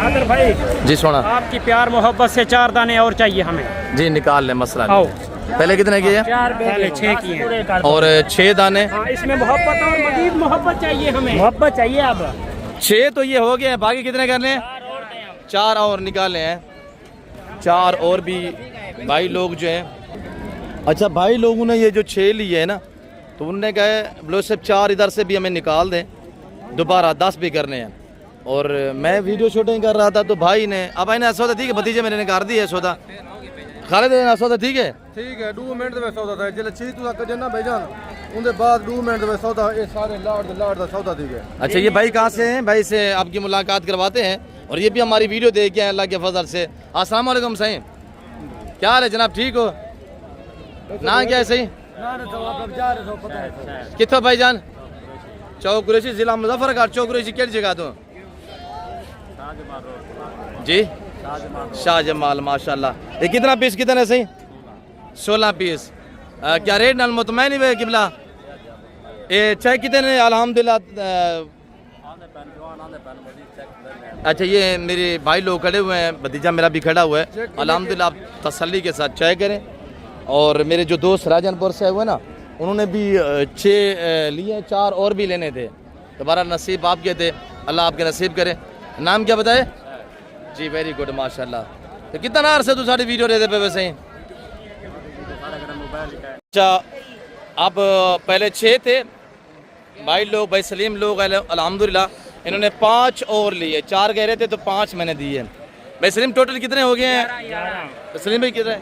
नादर भाई जी सोना, आपकी प्यार मोहब्बत से 4 दाने और चाहिए हमें। जी निकाल ले, मसला आओ। नहीं। पहले कितने किए? पहले 6 किए और 6 दाने। हाँ, इसमें मोहब्बत और मजीद मोहब्बत चाहिए हमें। मोहब्बत चाहिए अब। 6 तो ये हो गए, बाकी कितने करने हैं? 4 और निकाले हैं। 4 और भी भाई लोग जो हैं। अच्छा, भाई लोगों ने ये जो 6 लिए है ना, तो उनने कहे बोलो सिर्फ 4 इधर से भी हमें निकाल दें, दोबारा 10 भी करने हैं। और मैं वीडियो शूटिंग कर रहा था तो भाई ने, अब भाई ने सौदा ठीक है, भतीजे मेरे ने कर दी है सौदा। खालिद ने सौदा ठीक है, ठीक है 2 मिनट में सौदा था जिले 6 तक जना भाईजान उनके बाद 2 मिनट में सौदा, ये सारे लाड़ दा सौदा ठीक है। अच्छा, ये भाई कहाँ से हैं? भाई से आपकी मुलाकात करवाते हैं और ये भी हमारी वीडियो देख के हैं अल्लाह के फजल से। अस्सलाम वालेकुम सही, क्या हाल है जनाब, ठीक हो ना? क्या है सही? कितों भाईजान? चौक कुरैशी, जिला मुजफ्फरगढ़। चौक कुरैशी केड़ी जगह तो? जी शाहजमाल, माशाल्लाह। ये कितना पीस कितने सही? 16 पीस। क्या रेट नाल मुतमैन ही है किबला? ये चाय कितने? अल्हम्दुलिल्लाह। अच्छा, ये मेरे भाई लोग खड़े हुए हैं, भतीजा मेरा भी खड़ा हुआ है। अल्हम्दुलिल्लाह, आप तसल्ली के साथ चाय करें। और मेरे जो दोस्त राजनपुर से हुए ना, उन्होंने भी 6 लिए, 4 और भी लेने थे। दोबारा नसीब आपके थे, अल्लाह आपके नसीब करे। नाम क्या बताए? जी वेरी गुड, माशाल्लाह। तो कितना नार से तू सारी वीडियो देते पे वैसे ही? अच्छा, अब पहले 6 थे भाई लोग, भाई सलीम लोग अल्हम्दुलिल्लाह, इन्होंने 5 और लिए। 4 कह रहे थे तो 5 मैंने दिए। भाई सलीम टोटल कितने हो गए हैं? 11। सलीम भाई कितने?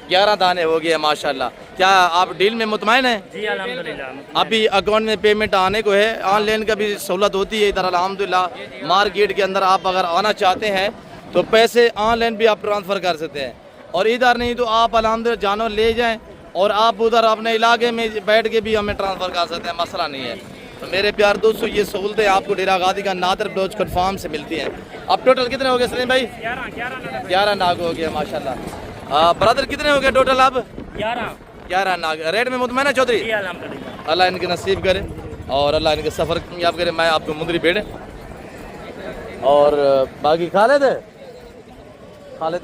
11 दाने हो गए माशाल्लाह। क्या आप डील में मुतमैन हैं? जी अल्हम्दुलिल्लाह। अभी अकाउंट में पेमेंट आने को है, ऑनलाइन का भी सहूलत होती है इधर अल्हम्दुलिल्लाह। मार्केट के अंदर आप अगर आना चाहते हैं तो पैसे ऑनलाइन भी आप ट्रांसफ़र कर सकते हैं, और इधर नहीं तो आप अल्हम्दुलिल्लाह जानवर ले जाएं और आप उधर अपने इलाके में बैठ के भी हमें ट्रांसफ़र कर सकते हैं, मसला नहीं है। तो मेरे प्यार दोस्तों, ये सहूलतें आपको डेरा गादी का नादर ब्लोच कट से मिलती हैं। अब टोटल कितने हो गए सलीम भाई? 11 नाग हो गए माशाल्लाह। ब्रदर कितने हो गए टोटल? अब 11 नाग। रेट में मुतमैन है चौधरी? अल्लाह इनके नसीब करे और अल्लाह इनके सफ़र कामयाब करे। मैं आपको मुंदरी भेड़े और बाकी खालिद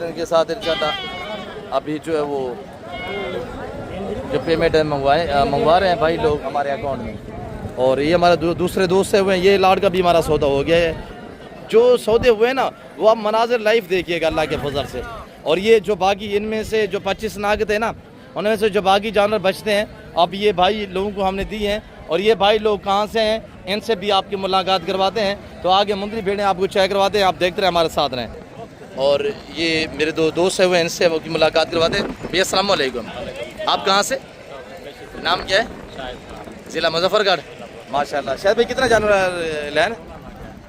इनके साथ इंशाल्लाह अभी जो है वो जो पेमेंट है मंगवा रहे हैं भाई लोग हमारे अकाउंट में। और ये हमारे दूसरे दोस्त से हुए हैं, ये लाड का भी हमारा सौदा हो गया है। जो सौदे हुए ना, वो आप मनाजिर लाइव देखिएगा अल्लाह के फजल से। और ये जो बाकी इनमें से जो 25 नाग थे ना, उनमें से जो बाकी जानवर बचते हैं, अब ये भाई लोगों को हमने दी हैं। और ये भाई लोग कहाँ से हैं, इनसे भी आपकी मुलाकात करवाते हैं। तो आगे मुंदरी भेड़ें आपको चाय करवाते हैं, आप देखते रहे हमारे साथ रहें। और ये मेरे 2 दोस्त हुए, इनसे वो की मुलाकात करवाते हैं। भैया अस्सलाम वालेकुम, आप कहाँ से? नाम क्या है? ज़िला मुजफ्फरगढ़, माशाल्लाह। शायद भाई कितना जानवर लैन?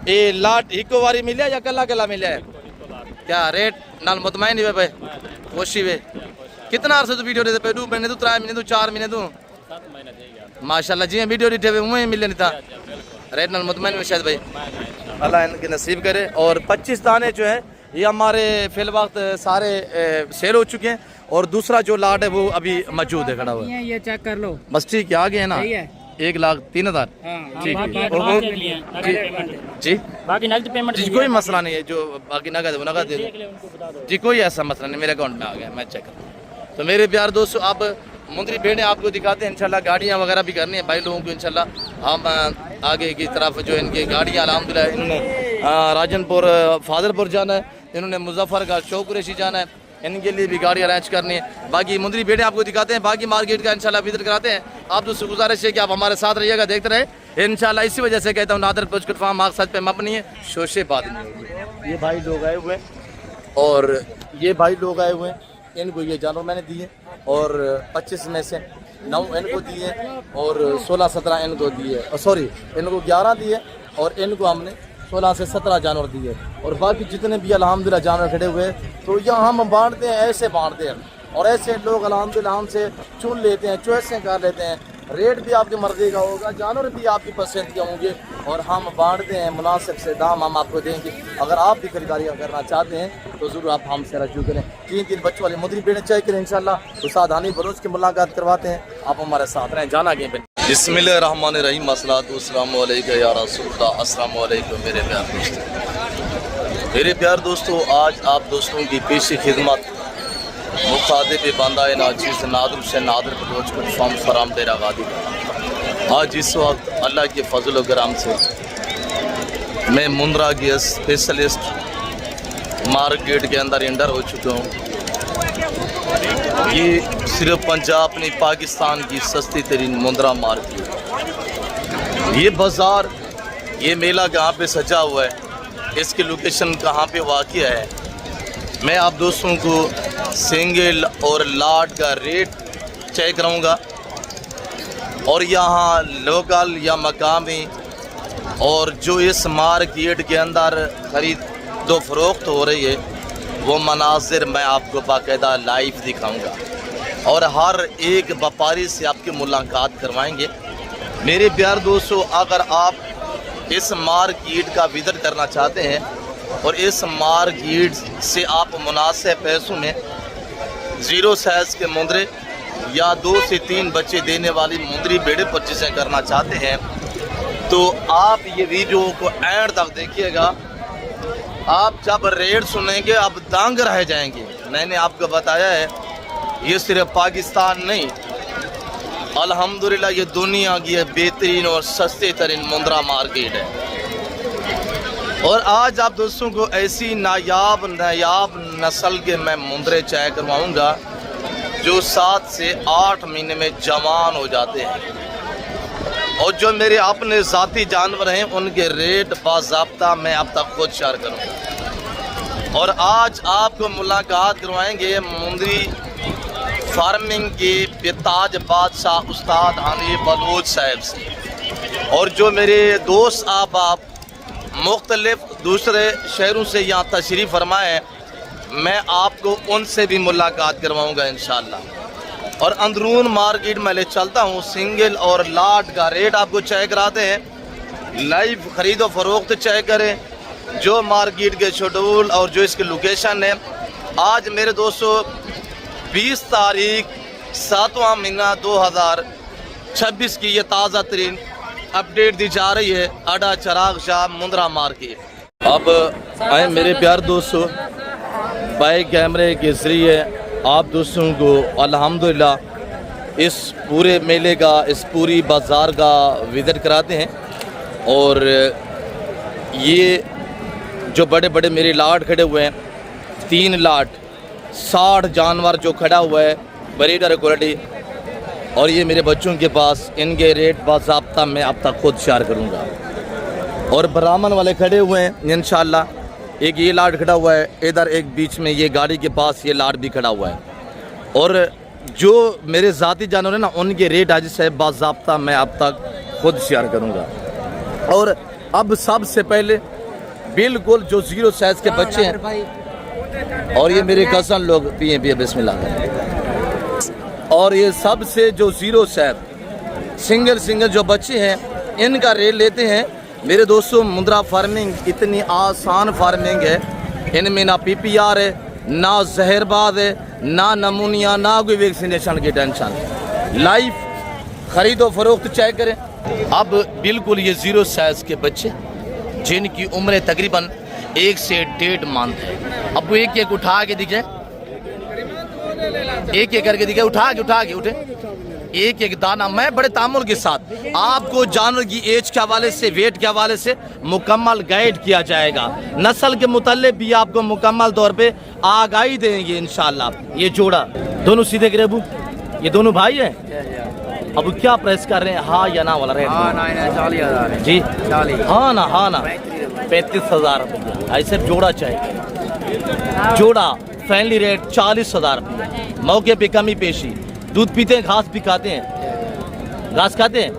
ये लाट हिको वारी मिले या कला कला मिले? क्या रेट नाल मुतमैन ही भाई? खुशी वे कितना अर्से तो वीडियो देते पे? 2 महीने तो 3 महीने तो 4 महीने तो माशाल्लाह जी वीडियो डिटे हुए मुँह मिले नहीं था। रेट नाल मुतमैन में शायद भाई, अल्लाह इनके नसीब करे। और 25 दाने जो है ये हमारे फिल वक्त सारे सेल हो चुके हैं, और दूसरा जो लाट है वो अभी मौजूद है खड़ा हुआ है। ये चेक कर लो, बस ठीक है, आगे है ना 1,03,000। ठीक है जी, बाकी नकद पेमेंट जी कोई मसला नहीं है। जो बाकी नगद है वो नगद दे दो जी, कोई ऐसा मसला नहीं, मेरे अकाउंट में आ गया, मैं चेक कर। तो मेरे प्यार दोस्तों, आप मुंदरी भेड़ें आपको दिखाते हैं इंशाल्लाह। गाड़ियाँ वगैरह भी करनी है भाई लोगों को इंशाल्लाह। हम आगे की तरफ जो इनकी गाड़ियाँ अल्हम्दुलिल्लाह, इन्होंने राजनपुर फाजलपुर जाना है, इन्होंने मुजफ्फरगढ़ चौक कुरैशी जाना है, इनके लिए भी गाड़ी अरेंज करनी है। बाकी मुंदरी भेड़ें आपको दिखाते हैं, बाकी मार्केट का इंशाल्लाह विजिट कराते हैं। आप दोस्तों गुजारिश है कि आप हमारे साथ रहिएगा, देखते रहे इंशाल्लाह। इसी वजह से कहता हूँ नादर ब्लोच कट फार्म मकसद पे मबनी है, शोशे बात नहीं होगी। ये भाई लोग आए हुए हैं और ये भाई लोग आए हुए हैं, इनको ये जानवर मैंने दिए और 25 में से 9 इनको दिए और 16-17 इनको दिए, सॉरी इनको 11 दिए और इनको हमने 16 से 17 जानवर दिए। और बाकी जितने भी अल्हम्दुलिल्लाह जानवर खड़े हुए, तो यहाँ हम बांटते हैं, ऐसे बांटते हैं। और ऐसे लोग अल्हम्दुलिल्लाह हमसे चुन लेते हैं, चॉइसें कर लेते हैं। रेट भी आपकी मर्जी का होगा, जानवर भी आपकी पसंद के होंगे, और हम बांटते हैं मुनासिब से दाम हम आपको देंगे। अगर आप भी खरीदारी करना चाहते हैं तो ज़रूर आप हमसे रजू करें। 3 बच्चों वाली मुंदरी भेड़ें चेक करें इंशाल्लाह। तो साथ हानी बलोच की मुलाकात करवाते हैं, आप हमारे साथ रहें। जाना गेम पे बिस्मिल्लाहिर्रहमानिर्रहीम, अस्सलातु वस्सलामु अलैका या रसूलल्लाह। अस्सलामु अलैकुम मेरे प्यारे दोस्तों। मेरे प्यार दोस्तों, आज आप दोस्तों की पेशी खिदमत मुखातिब बंदा नाचीज़ नादर से नादर बलोच को फॉर्म फराम दे रहा गादी। आज इस वक्त अल्लाह के फजल कराम से मैं मुंद्रा की स्पेशलिस्ट मार्केट के अंदर इंटर हो चुका हूँ। ये सिर्फ पंजाब नहीं, पाकिस्तान की सस्ती तरीन मुंद्रा मार्केट। ये बाज़ार, ये मेला कहाँ पे सजा हुआ है, इसकी लोकेशन कहाँ पे वाक़या है, मैं आप दोस्तों को सिंगल और लाट का रेट चेक कराऊंगा। और यहाँ लोकल या मकामी और जो इस मार्केट के अंदर ख़रीद दो फरोख्त हो रही है वो मनाजिर मैं आपको बाकायदा लाइव दिखाऊंगा और हर एक व्यापारी से आपकी मुलाकात करवाएंगे। मेरे प्यार दोस्तों, अगर आप इस मार्केट का विजिट करना चाहते हैं और इस मार्केट से आप मुनासिब पैसों में 0 साइज़ के मुंदरे या 2 से 3 बच्चे देने वाली मुंदरी बेड़े परचेज़ करना चाहते हैं तो आप ये वीडियो को एंड तक देखिएगा। आप जब रेट सुनेंगे आप दंग रह जाएंगे। मैंने आपको बताया है ये सिर्फ पाकिस्तान नहीं, अल्हम्दुलिल्लाह ये दुनिया की बेहतरीन और सस्ते तरीन मुंद्रा मार्केट है। और आज आप दोस्तों को ऐसी नायाब नस्ल के मैं मुंदरे चाय करवाऊंगा जो 7 से 8 महीने में जवान हो जाते हैं। और जो मेरे अपने ज़ाती जानवर हैं उनके रेट बाज़ाब्ता मैं अब तक खुद शेयर करूँगा। और आज आपको मुलाकात करवाएंगे मुंदरी फार्मिंग के बेताज बादशाह उस्ताद हनीफ बलोच साहब से। और जो मेरे दोस्त आप मुख्तलिफ दूसरे शहरों से यहाँ तशरीफ़ फरमाए, मैं आपको उनसे भी मुलाकात करवाऊँगा इंशाअल्लाह। और अंदरून मार्केट में ले चलता हूँ, सिंगल और लाट का रेट आपको चेक कराते हैं। लाइव ख़रीदो फरोख्त चेक करें जो मार्केट के शेड्यूल और जो इसकी लोकेशन है। आज मेरे दोस्तों 20 तारीख 7वां महीना 2026 की ये ताज़ा तरीन अपडेट दी जा रही है अड्डा चिराग शाह मुंद्रा मार्केट। अब आए मेरे प्यार दोस्तों, बाइक कैमरे के ज़रिए आप दोस्तों को अल्हम्दुलिल्लाह इस पूरे मेले का, इस पूरी बाज़ार का विज़िट कराते हैं। और ये जो बड़े बड़े मेरे लाट खड़े हुए हैं, 3 लाट 60 जानवर जो खड़ा हुआ है ब्रीडर क्वालिटी। और ये मेरे बच्चों के पास, इनके रेट बाज़ाब्ता मैं अब तक खुद शेयर करूँगा। और ब्राह्मण वाले खड़े हुए हैं इंशाअल्लाह। एक ये लाट खड़ा हुआ है, इधर एक बीच में ये गाड़ी के पास ये लाट भी खड़ा हुआ है। और जो मेरे ज़ाती जानवर हैं ना उनके रेट आज से बाज़ाब्ता मैं अब तक खुद शेयर करूँगा। और अब सबसे पहले बिल्कुल जो 0 साइज़ के बच्चे हैं, और ये मेरे कज़न लोग पिए बिस्मिल्लाह। और ये सबसे जो 0 साइज़ सिंगल जो बच्चे हैं इनका रेट लेते हैं। मेरे दोस्तों, मुंद्रा फार्मिंग इतनी आसान फार्मिंग है, इनमें ना PPR है, ना जहरबाद है, ना नमूनिया, ना कोई वैक्सीनेशन की टेंशन। लाइव ख़रीदो फरोख्त चेक करें। अब बिल्कुल ये 0 साइज़ के बच्चे जिनकी उम्र तकरीबन 1 से 1.5 मंथ है। अब वो एक उठा के दिखे, एक करके दिखे, उठा के उठे, एक दाना। मैं बड़े तामुल के साथ आपको जानवर की एज के हवाले से, वेट के हवाले से मुकम्मल गाइड किया जाएगा। नस्ल के मुताल्लिक़ भी आपको मुकम्मल तौर पे आगाही देंगे इंशाअल्लाह। ये जोड़ा दोनों सीधे ग्रेबू, ये दोनों भाई हैं। अब क्या प्राइस कर रहे हैं, हाँ या ना वाला रेट? हाँ ना 40,000 जी, 40। हाँ ना 35,000 रुपये। ऐसे जोड़ा चाहिए, जोड़ा फैमिली रेट 40,000 रुपये। मौके पे कमी पेशी। दूध पीते हैं, घास भी खाते हैं, घास खाते हैं,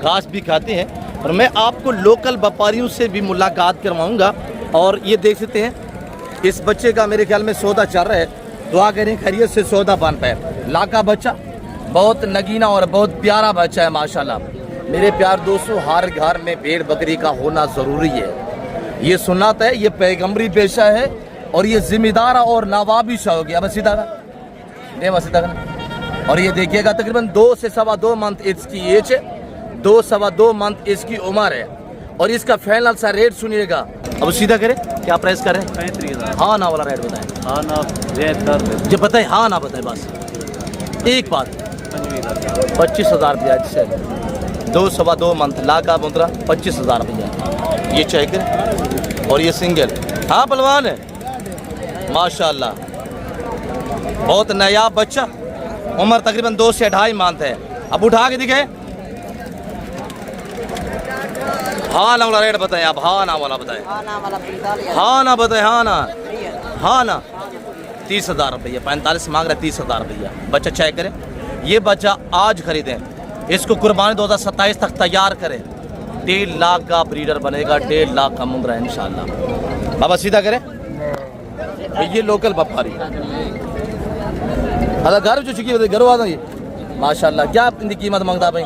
घास भी खाते हैं। और मैं आपको लोकल व्यापारियों से भी मुलाकात करवाऊंगा। और ये देख सकते हैं इस बच्चे का मेरे ख्याल में सौदा चल रहा है। दुआ करें खैरियत से सौदा बन पाए। लाका बच्चा बहुत नगीना और बहुत प्यारा बच्चा है माशाल्लाह। मेरे प्यार दोस्तों, हर घर में भेड़ बकरी का होना ज़रूरी है। ये सुन्नत है, ये पैगम्बरी पेशा है और ये जिम्मेदार और नवाबी शा हो गया। बस और ये देखिएगा तकरीबन 2 से 2.25 मंथ इसकी एज है, 2 से 2.25 मंथ इसकी उम्र है। और इसका फाइनल सा रेट सुनिएगा। अब सीधा करें। क्या प्राइस करें? 35,000। हाँ ना वाला रेट बताएं। हाँ ना रेट कर दे। जो बताए हाँ ना बताए बस एक बात। 25,000 रुपया जिससे 2 मंथ ला का मुद्रा 25,000 रुपया ये चेक और ये सिंगल। हाँ पहलवान है माशाल्लाह बहुत नया बच्चा उम्र तकरीबन 2 से 2.5 मंथ है। अब उठा के दिखे हाँ ना वाला रेट बताएं आप। हाँ ना वाला बताएं। हाँ ना बताएं। हाँ ना 30,000 रुपया 45 मांग रहे 30,000 रुपया। बच्चा चेक करें ये बच्चा आज खरीदें इसको कुर्बानी 2027 तक तैयार करें 1.5 लाख का ब्रीडर बनेगा 1.5 लाख का मुंद्रा है इंशाल्लाह। बाबा सीधा करें ये लोकल व्यापारी अगर घर जो चुकी घर आ ये माशाल्लाह क्या इनकी कीमत मांगता भाई?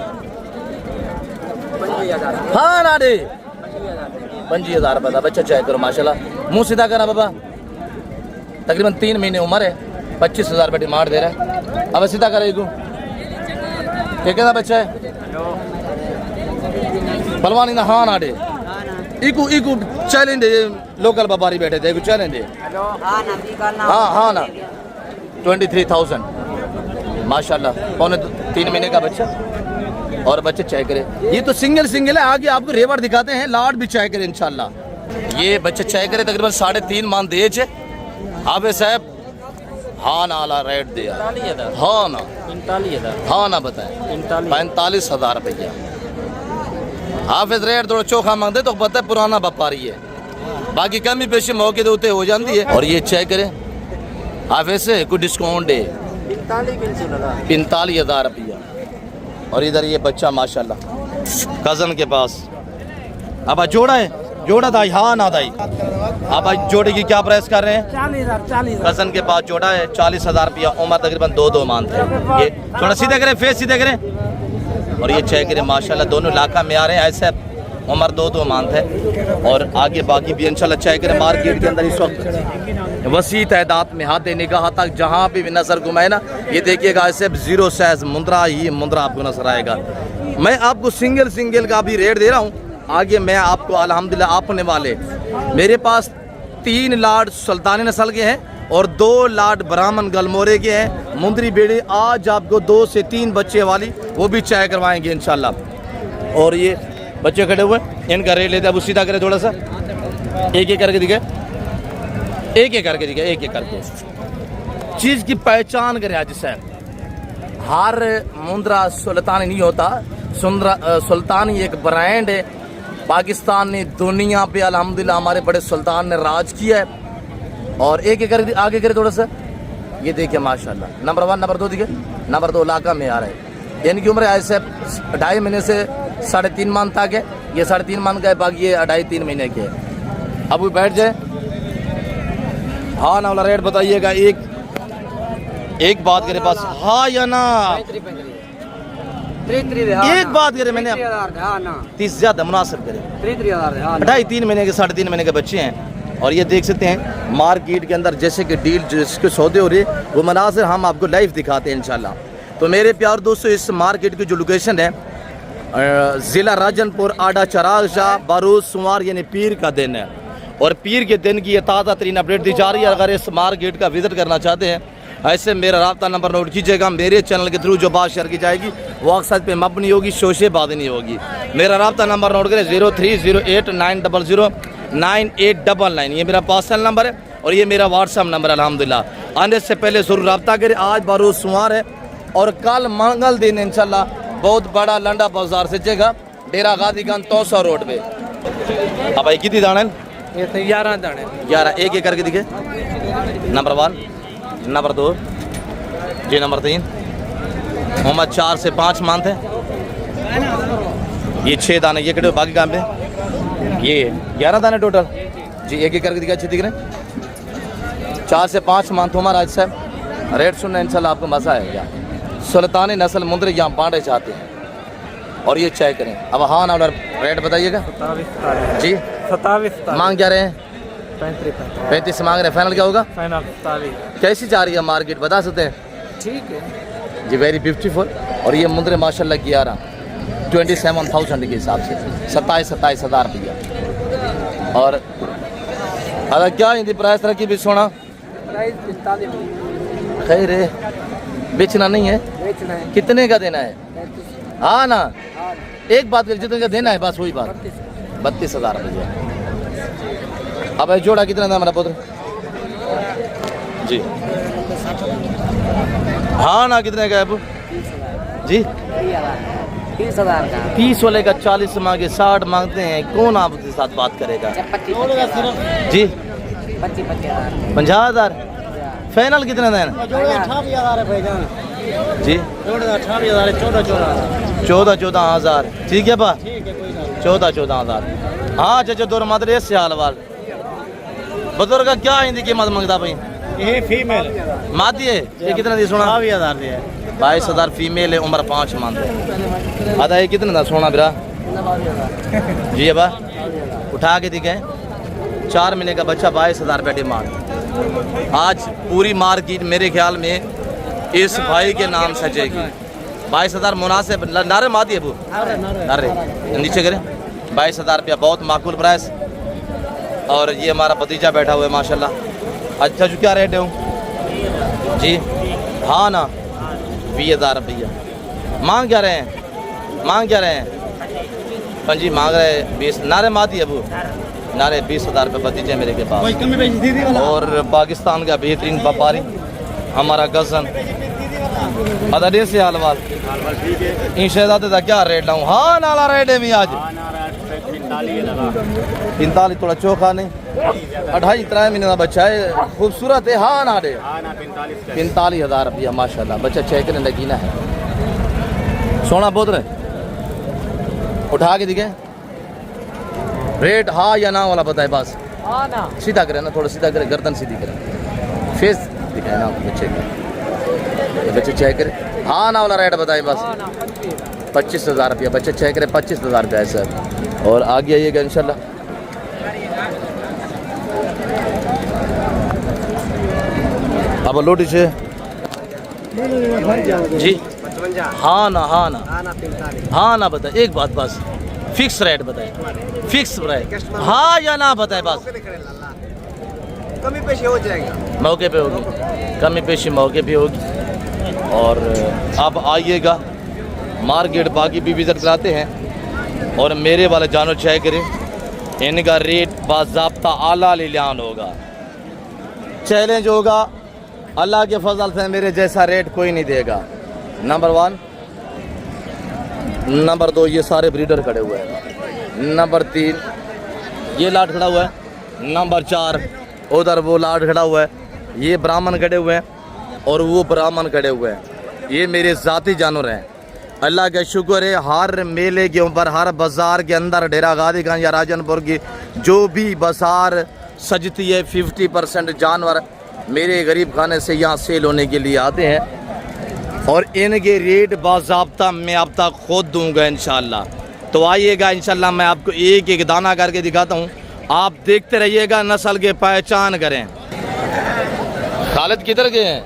हाँ ना दे 25,000 रुपया बच्चा चेक करो माशाल्लाह। मुंह सीधा करना बाबा तकरीबन 3 महीने उम्र है 25,000 रुपये डिमांड दे रहा है। अब सीधा करेगा ये कहना बच्चा है पलवानी ना हाँ ना दे इकू चैलेंज लोकल व्यापारी बैठे थे चैलेंज हाँ ना 23,000 माशाल्लाह 3 महीने का बच्चा और बच्चे चेक करे। ये तो सिंगल है आगे आपको रेवर दिखाते हैं लाड भी चेक करे इंशाल्लाह। ये बच्चे चेक करे तकरीबन 3.5 मंथ एज है। हाफिज साहब हाँ ना आला रेट दे हाँ ना 45,000। हाँ ना बताएं 45,000 रुपया। हाफिज रेट थोड़ा चोखा मांगते तो पता है पुराना व्यापारी है बाकी कमी पेशी मौके देते हो जाती है। और ये चेक करें हाफिज से कोई डिस्काउंट है 45,000 रुपया। और इधर ये बच्चा माशाल्लाह कजन के पास अब जोड़ा है जोड़ा दाई हाँ ना दाई। अब जोड़े की क्या प्राइस कर रहे हैं? 40,000। कजन के पास जोड़ा है 40,000 रुपया उम्र तकरीबन 2 मंथ है। ये थोड़ा सीधे करें फेस सीधे करें और ये चेक करें माशाल्लाह दोनों इलाका में आ रहे हैं ऐसे उम्र 2 मंथ है। और आगे बाकी भी इंशाल्लाह चेक करें मार्केट के अंदर इस वक्त वसी तादाद में हाथ निगाह तक जहाँ पे भी नजर घुमाए ना ये देखिएगा ऐसे 0 साइज मुंद्रा ही मुंद्रा आपको नजर आएगा। मैं आपको सिंगल का भी रेट दे रहा हूँ आगे मैं आपको अल्हम्दुलिल्लाह आपने वाले मेरे पास 3 लाड सुल्तानी नस्ल के हैं और 2 लाड ब्राह्मण गलमोरे के हैं मुंदरी बेड़े। आज आपको 2 से 3 बच्चे वाली वो भी चाय करवाएंगे इंशाल्लाह। और ये बच्चे खड़े हुए इनका रेट लेते अब सीधा करें थोड़ा सा एक करके दिखे एक करके चीज़ की पहचान करें। आज साहब हर मुंद्रा सुल्तानी नहीं होता सुल्तानी एक ब्रांड है। पाकिस्तान ने दुनिया पे अल्हम्दुलिल्लाह हमारे बड़े सुल्तान ने राज किया है। और एक कर आगे करे थोड़ा सा ये देखिए माशाल्लाह नंबर 1 नंबर 2 दिखे नंबर 2 इलाका में आ रहा है। इनकी उम्र ऐसे 2.5 महीने से 3.5 मंथ तक है। ये 3.5 मंथ का है बाकी ये 2.5-3 महीने के है। अब वो बैठ जाए हाँ ना वाला रेट बताइएगा। एक बात करे बस हाँ या ना एक बात करे मैंने 30 ज्यादा मुनासिब करे 2.5-3 महीने के 3.5 महीने के बच्चे हैं। और ये देख सकते हैं मार्केट के अंदर जैसे कि डील जिसके सौदे हो रहे वो मनाजिर हम आपको लाइव दिखाते हैं इंशाल्लाह। तो मेरे प्यार दोस्तों इस मार्केट की जो लोकेशन है ज़िला राजनपुर आडा चराग शाह बारूद सोमवार यानी पीर का दिन है। और पीर के दिन की ये ताज़ा तरीन अपडेट दी जा रही है। अगर इस मार्केट का विजिट करना चाहते हैं ऐसे मेरा रब्ता नंबर नोट कीजिएगा। मेरे चैनल के थ्रू जो बात शेयर की जाएगी वो अक्सर पे मबनी होगी शोशेबाजी नहीं होगी। मेरा रब्ता नंबर नोट करें 0308900989 ये मेरा पर्सनल नंबर है और ये मेरा व्हाट्सअप नंबर है। अल्हम्दुलिल्लाह आने से पहले ज़रूर रब्ता करें। आज बारूद सोमवार है और कल मंगल दिन इंशाल्लाह बहुत बड़ा लंडा बाजार से जगह डेरा गाजीगंज तौसा रोड पे। अब भाई कितनी दाने? ये 11 दाने 11 एक करके दिखे नंबर 1 नंबर 2 जी नंबर 3 उम्र 4 से 5 मंथ है। ये 6 दाने ये कटे बाकी काम पे ये 11 दाने टोटल जी एक करके दिखा अच्छी दिख रहे 4 से 5 मंथ उम्र। आज साहब रेट सुनना इंशाल्लाह आपको मज़ा आएगा। सुल्तानी नस्ल मुंदरी यहाँ बांटे चाहते हैं और ये चेक करें। अब हाँ ना रेट बताइएगा जी 27 मांग क्या रहे हैं 35 मांग रहे हैं। फाइनल क्या होगा? फाइनल 27। कैसी जा रही है मार्केट बता सकते हैं? ठीक है जी वेरी ब्यूटीफुल। और ये मुंदरे माशाल्लाह 11 27,000 के हिसाब से 27,000 रुपया। और अरे क्या हिंदी प्राइस रखी भी सोना प्राइस 45 खैर है, बेचना नहीं है, बेचना है कितने का देना है? 35 हाँ ना, हाँ एक बात कर, जितने का देना है बस वही बात। 32,000 रुपये। अब ये जोड़ा कितना था हमारा पुत्र जी? हाँ ना, कितने का है अब जी? 30,000 का 30 वाले का 40 मांगे, 60 मांगते हैं, कौन आपके साथ बात करेगा 25,000 जी? 25,000 50,000 फाइनल कितना देना जी? 14,000 ठीक है बा, 14,000। हाँ चाचा दो मात्र ऐसे हाल वाल बुजुर्ग का क्या हिंदी कीमत मांगता भाई? ये फीमेल माती है ये कितना दी सोना? 22,000 दिया 22,000 फीमेल है, उम्र 5 मानते। आधा ये कितना था सोना बिरा जी? अब उठा के दिखे 4 महीने का बच्चा 22,000 रुपये डिमांड। आज पूरी मार्केट मेरे ख्याल में इस भाई के नाम सजेगी। 22,000 मुनासिब नारे माती है वो नारे नीचे करें 22,000 रुपया बहुत माकूल प्राइस। और ये हमारा भतीजा बैठा हुआ है माशाल्लाह। अच्छा जो क्या रेट है जी? हाँ ना 20,000 रुपया मांग क्या रहे हैं? मांग क्या रहे हैं? पंजी मांग रहे हैं 20 नारे माती है वो नारे 20,000 रुपये भतीजे मेरे के पास। और पाकिस्तान का बेहतरीन व्यापारी हमारा गजन अदे से हालवाल इन शहजादे का क्या रेट लाऊं? हाँ नाला रेट है भी आज 45 थोड़ा चोखा नहीं 2.5-3 महीने का बच्चा है, खूबसूरत है। हाँ ना रे 45,000 रुपया माशाल्लाह। बच्चा चेक करने लगीना है, सोना बहुत रहे। उठा के दिखे रेट हाँ या ना वाला बताए बस। हाँ ना सीधा करे ना, थोड़ा सीधा करे, गर्दन सीधी करे, फेस दिखाए ना बच्चे का, बच्चे चेक करे। हाँ ना वाला रेट बताए बस। 25,000 रुपया बच्चा चेक करे, 25,000 रुपया है सर। और आगे आइएगा इंशाल्लाह। अब लोटी से जी? हाँ ना हाँ ना हाँ ना बताए, एक बात बस, फिक्स रेट बताए, फिक्स रेट हाँ या ना बताए बस। कमी पेशी हो जाएगा, मौके पे होगी, कमी पेशी मौके पे होगी। और अब आइएगा मार्केट बाकी भी विजिट कराते हैं। और मेरे वाले जानो चाहे करें इनका रेट बाज़ाब्ता आला लिलान होगा, चैलेंज होगा। अल्लाह के फजल से मेरे जैसा रेट कोई नहीं देगा। नंबर 1, नंबर 2 ये सारे ब्रीडर खड़े हुए हैं। नंबर 3 ये लाट खड़ा हुआ है। नंबर 4 उधर वो लाट खड़ा हुआ है। ये ब्राह्मण खड़े हुए हैं और वो ब्राह्मण खड़े हुए हैं। ये मेरे ज़ाती जानवर हैं। अल्लाह का शुक्र है, हर मेले के ऊपर, हर बाज़ार के अंदर, डेरा गादी खान या राजनपुर की जो भी बाज़ार सजती है, 50% जानवर मेरे गरीब खाने से यहाँ सेल होने के लिए आते हैं। और इनके रेट बाज़ाब्ता मैं अब तक खुद दूंगा इंशाल्लाह। तो आइएगा इंशाल्लाह, मैं आपको एक एक दाना करके दिखाता हूँ, आप देखते रहिएगा, नस्ल के पहचान करें। खालिद किधर गए हैं?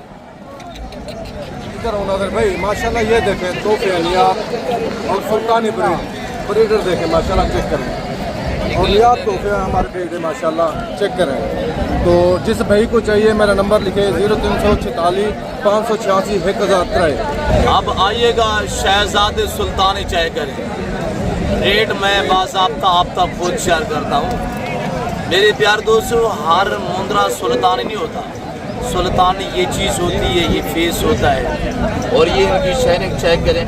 इधर हो नाज़र भाई माशाल्लाह। ये देखें तोहफे अलिया और सुल्तानी ब्रीडर देखें माशाल्लाह, चेक करें। और ये तोहफे हमारे ब्रीड है माशाल्लाह, चेक करें। तो जिस भाई को चाहिए मेरा नंबर लिखे 0346 586 1003। अब आइएगा शहजादे सुल्तानी चाहे करें। रेट मैं बाज़ाब्ता आप तक खुद शेयर करता हूँ। मेरे प्यार दोस्तों, हर मुंद्रा सुल्तानी नहीं होता। सुल्तानी ये चीज़ होती है, ये फेस होता है। और ये इनकी शाइनिंग चेक करें,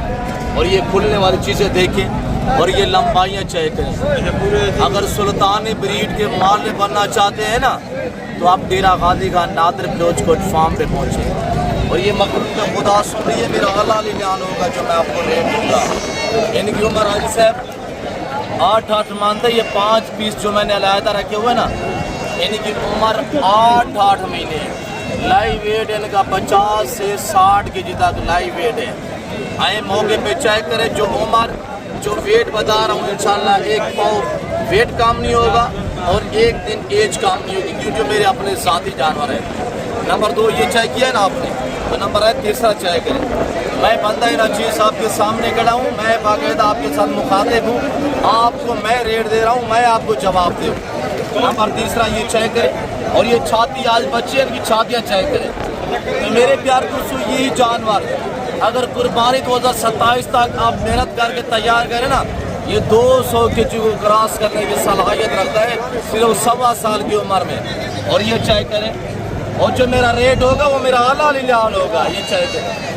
और ये खुलने वाली चीज़ें देखें, और ये लंबाइयाँ चेक करें। अगर सुल्तानी ब्रीड के माल बनना चाहते हैं ना, तो आप डेरा गादी खान नादर बलोच कोट फार्म पे पहुँचे। और ये मखलूक का खुदा सुन रही है, मेरा हलाली बयान होगा जो मैं आपको रेट दूँगा। इनकी उम्र हाजी साहब 8 मानते, ये 5 पीस जो मैंने अलायदा रखे हुए ना, इनकी उम्र 8 महीने। लाइव वेट इनका 50 से 60 के जी तक लाइव वेट है। आए मौके पे चेक करें। जो उम्र जो वेट बता रहा हूँ इंशाल्लाह 1 पाव वेट कम नहीं होगा और 1 दिन एज कम नहीं होगी, क्योंकि मेरे अपने साथी जानवर हैं। नंबर 2 ये चेक किया ना आपने, तो नंबर है 3 चेक करें। मैं बंदा नचीज़ आपके सामने खड़ा हूँ, मैं बाकायदा आपके साथ मुखातिब हूँ। आपको मैं रेट दे रहा हूँ, मैं आपको जवाब दूँ। नंबर तीसरा ये चेक करें। और ये छाती आज बच्चे इनकी छातियाँ चेक करें। तो मेरे प्यार दोस्तों यही जानवर अगर कुर्बानी 2027 तक आप मेहनत करके तैयार करें ना, ये 200 केजी को क्रॉस करने की सलाहियत रखता है सिर्फ 1.25 साल की उम्र में। और ये चेक करें। और जो मेरा रेट होगा वो मेरा हलाल इलान होगा। ये चेक करें।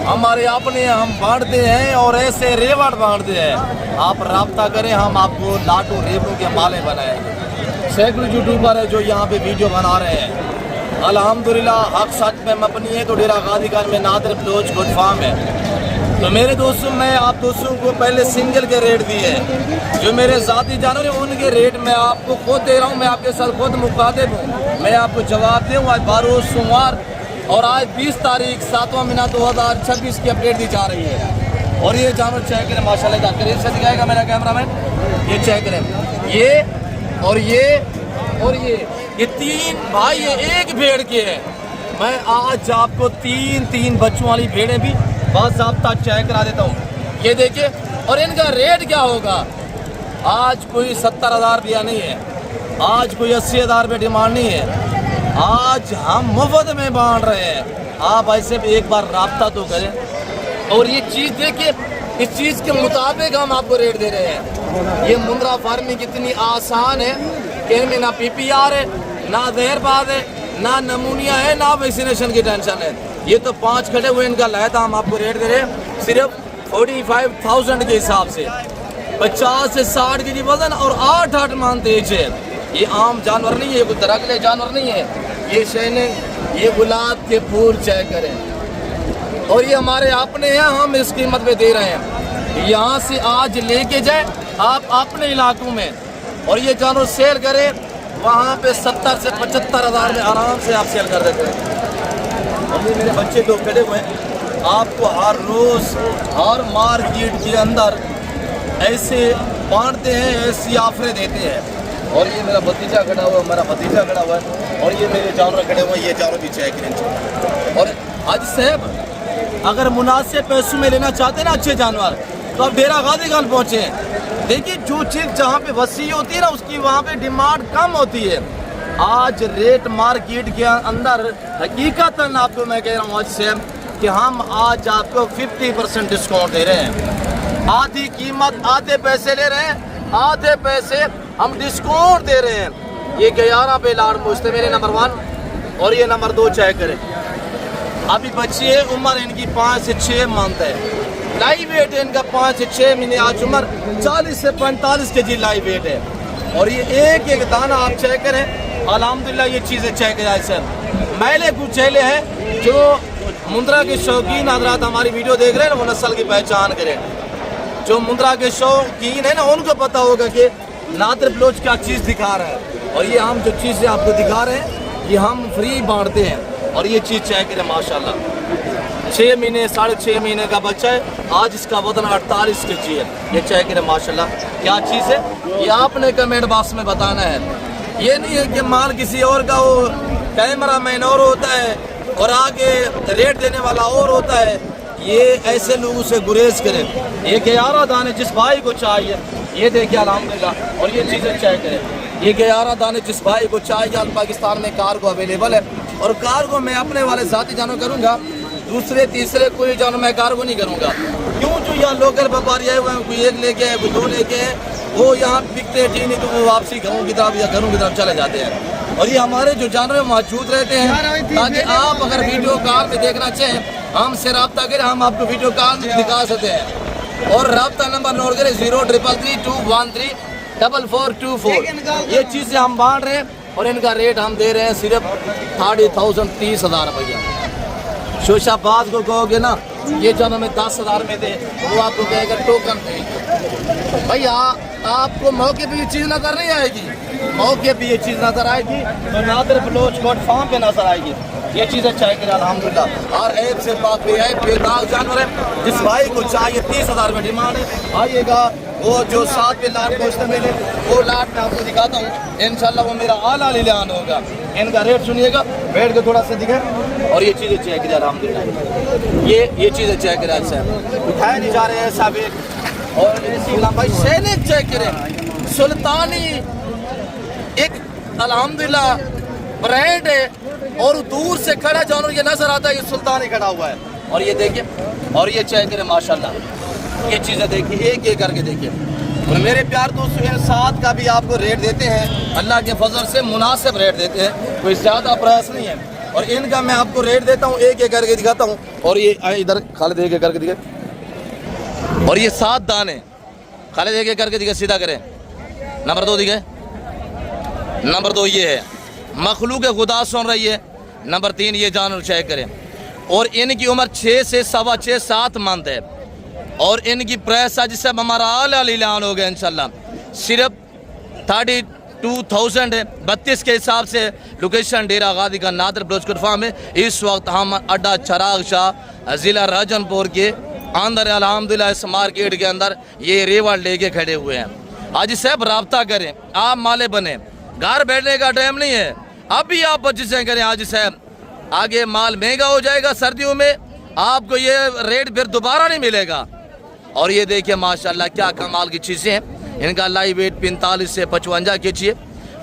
हमारे अपने हम बांटते हैं और ऐसे रेवड़ बांटते हैं। आप राब्ता करें, हम आपको लाटू रेबू के माले बनाएंगे। सैकड़ों यूट्यूबर है जो यहाँ पे वीडियो बना रहे हैं। अल्हम्दुलिल्लाह हक सच में मपनी है तो डेरा गाजी खान में नादिर बलोच गुड फार्म है। तो मेरे दोस्तों मैं आप दोस्तों को पहले सिंगल के रेट दिए हैं। जो मेरे ज़ाती जानवर हैं उनके रेट मैं आपको खुद दे रहा हूँ। मैं आपके साथ खुद मुखातिब हूँ। मैं आपको जवाब दूँ। आज 12 सोमवार और आज 20 तारीख 7वां महीना 2026 की अपडेट दी जा रही है। और ये जानवर चेक करें माशाल्लाह का करीब से दिखाएगा मेरा कैमरामैन। ये चेक करें। ये और ये और ये तीन भाई ये एक भेड़ के हैं। मैं आज आपको तीन बच्चों वाली भेड़ें भी बाज़ाब्ता चेक करा देता हूँ। ये देखिए। और इनका रेट क्या होगा। आज कोई 70,000 रुपया नहीं है। आज कोई 80,000 रुपये डिमांड नहीं है। आज हम मुफ्त में बांट रहे हैं। आप ऐसे भी एक बार राब्ता तो करें। और ये चीज़ देखिए, इस चीज़ के मुताबिक हम आपको रेट दे रहे हैं। ये मुंद्रा फार्मिंग कितनी आसान है कि इनमें ना PPR है, ना जहरबाज है, ना नमूनिया है, ना वैक्सीनेशन की टेंशन है। ये तो 5 खड़े हुए इनका लहता हम आपको रेट दे रहे हैं सिर्फ 45,000 के हिसाब से। 50 से 60 के जी वजन और 8 मान तेज है। ये आम जानवर नहीं है, कोई दरअसल जानवर नहीं है। ये शैने ये गुलाब के फूल चेक करें। और ये हमारे अपने हैं, हम इस कीमत पे दे रहे हैं। यहाँ से आज लेके जाए आप अपने इलाकों में और ये जानवर सेल करें वहाँ पे 70 से 75,000 में आराम से आप सेल कर देते हैं। और ये मेरे बच्चे लोग खड़े हुए हैं। आपको हर रोज़ हर मार्केट के अंदर ऐसे बांटते हैं, ऐसी ऑफरें देते हैं। और ये मेरा भतीजा खड़ा हुआ है, हमारा भतीजा खड़ा हुआ है। और ये मेरे जानवर खड़े हुए हैं। ये जानवर भी चेक करें। और आज साहब अगर मुनासिब पैसों में लेना चाहते हैं ना अच्छे जानवर तो आप डेरा गाजी खान पहुँचे हैं। देखिए जो चीज़ जहाँ पे वसी होती है ना उसकी वहाँ पे डिमांड कम होती है। आज रेट मार्केट के अंदर हकीकतन आपको मैं कह रहा हूँ आज से कि हम आज आपको 50% डिस्काउंट दे रहे हैं। आधी कीमत आधे पैसे ले रहे हैं, आधे पैसे हम डिस्काउंट दे रहे हैं। ये 11 पे लाड़ पूछते मेरे नंबर 1 और ये नंबर 2 चेक करें। अभी बच्चे उम्र इनकी 5 से 6 मंथ है। लाइव वेट है इनका 5 से 6 महीने। आज उम्र 40 से 45 के जी लाइव वेट है। और ये एक एक दाना आप चेक करें। अल्हम्दुलिल्लाह ये चीज़ें चेक करें सर। मैले कुछ चेले हैं जो मुंद्रा के शौकीन हजरात हमारी वीडियो देख रहे हैं ना वो नस्ल की पहचान करें। जो मुंद्रा के शौकीन है ना उनको पता होगा कि नादिर बलोच क्या चीज़ दिखा रहा है। और ये हम जो चीज़ें आपको दिखा रहे हैं ये हम फ्री बांटते हैं। और ये चीज़ चेक करें माशाल्लाह 6 महीने 6.5 महीने का बच्चा है। आज इसका वजन 48 kg है। ये चेक करें माशाल्लाह क्या चीज़ है। ये आपने कमेंट बॉक्स में बताना है। ये नहीं है कि माल किसी और का हो, कैमरा मैन और होता है और आगे रेट देने वाला और होता है। ये ऐसे लोगों से गुरेज करें। ये 11 दाने जिस भाई को चाहिए ये देखिए अल्हम्दुलिल्लाह। और ये चीज़ें चेक करें। ये 11 दाने जिस भाई को चाहिए आज पाकिस्तान में कार्गो अवेलेबल है। और कार्गो मैं अपने वाले साथी जानवर करूँगा, दूसरे तीसरे कोई जानवर मैं कार्गो नहीं करूँगा। क्यों जो यहाँ लोकल व्यापारी आए हुए हैं, कोई 1 लेके है, कोई 2 लेके है, वो यहाँ बिकते हैं ठीक नहीं तो वो वापसी घरों की तरफ या घरों की तरफ चले जाते हैं। और ये हमारे जो जानवर मौजूद रहते हैं ताकि आप अगर वीडियो कॉल में देखना चाहें हमसे रब्ता करें, हम आपको वीडियो कॉल में दिखा सकते हैं। और रब्ता नंबर नोट करें 0332134424। ये चीज़ें हम बांट रहे हैं और इनका रेट हम दे रहे हैं सिर्फ 30,000 रुपया। शोशाबाद को कहोगे ना ये जानवर में 10,000 में दे वो आपको कहेगा टोकन पे। भैया आपको मौके पे ये चीज़ नजर नहीं आएगी। मौके पे ये चीज़ नजर आएगी तो नादिर बलोच गोट फार्म पे नजर आएगी। ये चीज़ें चाहिए अल्हम्दुलिल्लाह। और ऐप से बात भी है बेदाग जानवर है जिस भाई को चाहिए 30,000 में डिमांड है। आइएगा वो जो 7 पे लाट गोश्त मिले वो लाट मैं आपको दिखाता हूँ। इंशाल्लाह वो मेरा आला लिलान होगा। इनका रेट सुनिएगा, बैठ के थोड़ा सा दिखे। और ये चीज़ें चेक करें अल्हम्दुलिल्लाह। ये चीज़ें चेक करें अच्छा उठाए नहीं जा रहे हैं साबिर। और भाई सैनिक चेक करें सुल्तानी अल्हम्दुलिल्लाह ब्रांड है। और दूर से खड़ा जानवर ये नजर आता है, ये सुल्तान ही खड़ा हुआ है। और ये देखिए, और ये चेक करें माशाल्लाह, ये चीज़ें देखिए, एक एक करके देखिए। और मेरे प्यार दोस्तों, इन 7 का भी आपको रेट देते हैं, अल्लाह के फजल से मुनासिब रेट देते हैं, कोई ज़्यादा प्राइस नहीं है। और इनका मैं आपको रेट देता हूँ, एक एक करके दिखाता हूँ। और ये इधर खालिद एक एक करके दिखे, और ये 7 दाने खालिद एक एक करके दिखे, सीधा करें। नंबर 2 दिखे, नंबर 2 ये है, मखलूक खुदा सुन रही है। नंबर 3 ये जानवर चेक करें। और इनकी उम्र 6 से 6.25 7 मंथ है। और इनकी प्राइस आज से हमारा ऐलान हो गया इंशाल्लाह, सिर्फ 32,000 है। 32 के हिसाब से लोकेशन डेरा गादी का नादर ब्रोचकुट फार्म है। इस वक्त हम अड्डा चिराग शाह ज़िला राजनपुर के अंदर अल्हम्दुलिल्लाह इस मार्केट के अंदर ये रेवड़ लेके खड़े हुए हैं। आज साहब रब्ता करें, आप माले बने, घर बैठने का टाइम नहीं है, अभी आप बचत करें। आज साहब आगे माल महंगा हो जाएगा, सर्दियों में आपको ये रेट फिर दोबारा नहीं मिलेगा। और ये देखिए माशाल्लाह क्या कमाल की चीज़ें हैं। इनका लाइव वेट 45 से 55 kg है।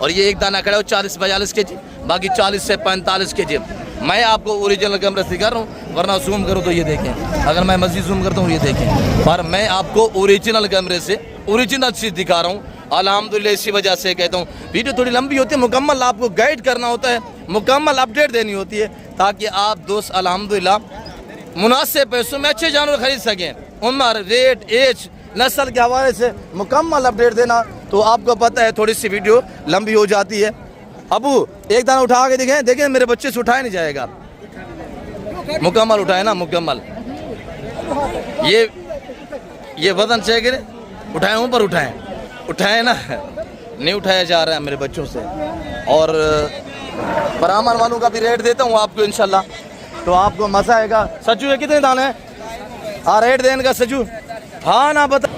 और ये एक दाना खड़ा हो 40-42 kg, बाकी 40 से 45 kg। मैं आपको ओरिजिनल कैमरे से दिखा रहा हूँ, वरना जूम करूँ तो ये देखें, अगर मैं मज़ीद जूम करता हूँ ये देखें, पर मैं आपको ओरिजिनल कैमरे से ओरिजिनल चीज़ दिखा रहा हूँ। अल्हम्दुलिल्लाह इसी वजह से कहता हूँ वीडियो थोड़ी लंबी होती है, मुकम्मल आपको गाइड करना होता है, मुकम्मल अपडेट देनी होती है, ताकि आप दोस्त अल्हम्दुलिल्लाह मुनासिब पैसों में अच्छे जानवर खरीद सकें। उम्र, रेट, एज, नस्ल के हवाले से मुकम्मल अपडेट देना, तो आपको पता है थोड़ी सी वीडियो लंबी हो जाती है। अबू एक दाना उठा के देखें, देखें मेरे बच्चे से उठाया नहीं जाएगा, मुकम्मल उठाए ना, मुकम्मल। ये वजन चेक करें, उठाए ऊपर, उठाए ना, नहीं उठाया जा रहा है मेरे बच्चों से। और बरामद वालों का भी रेट देता हूँ आपको इंशाल्लाह, तो आपको मजा आएगा। सचू है कितने दाने हैं? हाँ रेट देने का सचू, हाँ ना बता।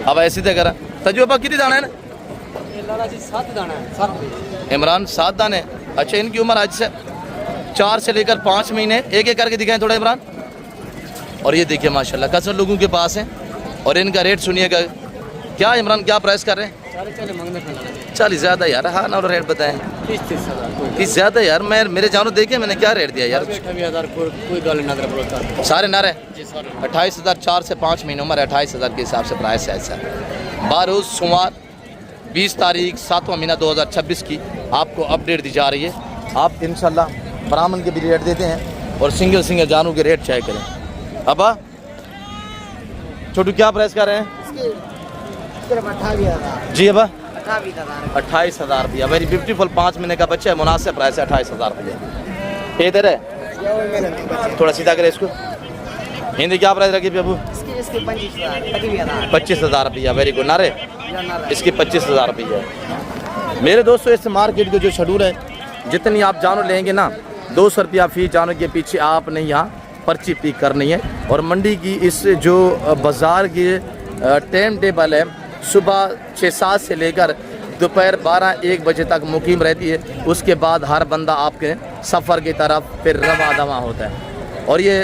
अब ऐसे तो करा सचू अब कितने दाने हैं? 7 दाना है। इमरान 7 दाने। अच्छा, इनकी उम्र आज से 4 से लेकर 5 महीने, एक एक करके दिखाएं थोड़ा इमरान। और ये देखिए माशाल्लाह कसर लोगों के पास है। और इनका रेट सुनिएगा, क्या इमरान क्या प्राइस कर रहे हैं? 40 ज़्यादा यार, हाँ ना रेट बताएं। 30 ज़्यादा यार, मैं मेरे जानवर देखे मैंने क्या रेट दिया यार? सारे नारे 28,000, 4 से 5 महीने उम्र, 28,000 के हिसाब से प्राइस है ऐसा। 12 सोमवार 20 तारीख 7वां महीना 2026 की आपको अपडेट दी जा रही है। आप इंशाल्लाह ब्राह्मण के भी रेट देते हैं और सिंगल जानवर के रेट चेक करें। अबा छोटू क्या प्राइस कर रहे हैं? जी अबा 28,000 रुपया, वेरी ब्यूटीफुल 5 महीने का बच्चा है, मुनासिब प्राइस है 28,000 रुपया। इधर है, थोड़ा सीधा करे इसको। हिंदी क्या प्राइस रखी बाबू? 25,000 रुपया, वेरी गुड नारे। इसकी 25,000 रुपया है। मेरे दोस्तों इस मार्केट के जो शेड्यूल है, जितनी आप जानवर लेंगे ना, 200 रुपया फी जानवर के पीछे आपने यहाँ पर्ची पिक करनी है। और मंडी की इस जो बाज़ार की टाइम टेबल है, सुबह 6-7 से लेकर दोपहर 12-1 बजे तक मुकीम रहती है। उसके बाद हर बंदा आपके सफ़र की तरफ फिर रवा दवा होता है। और ये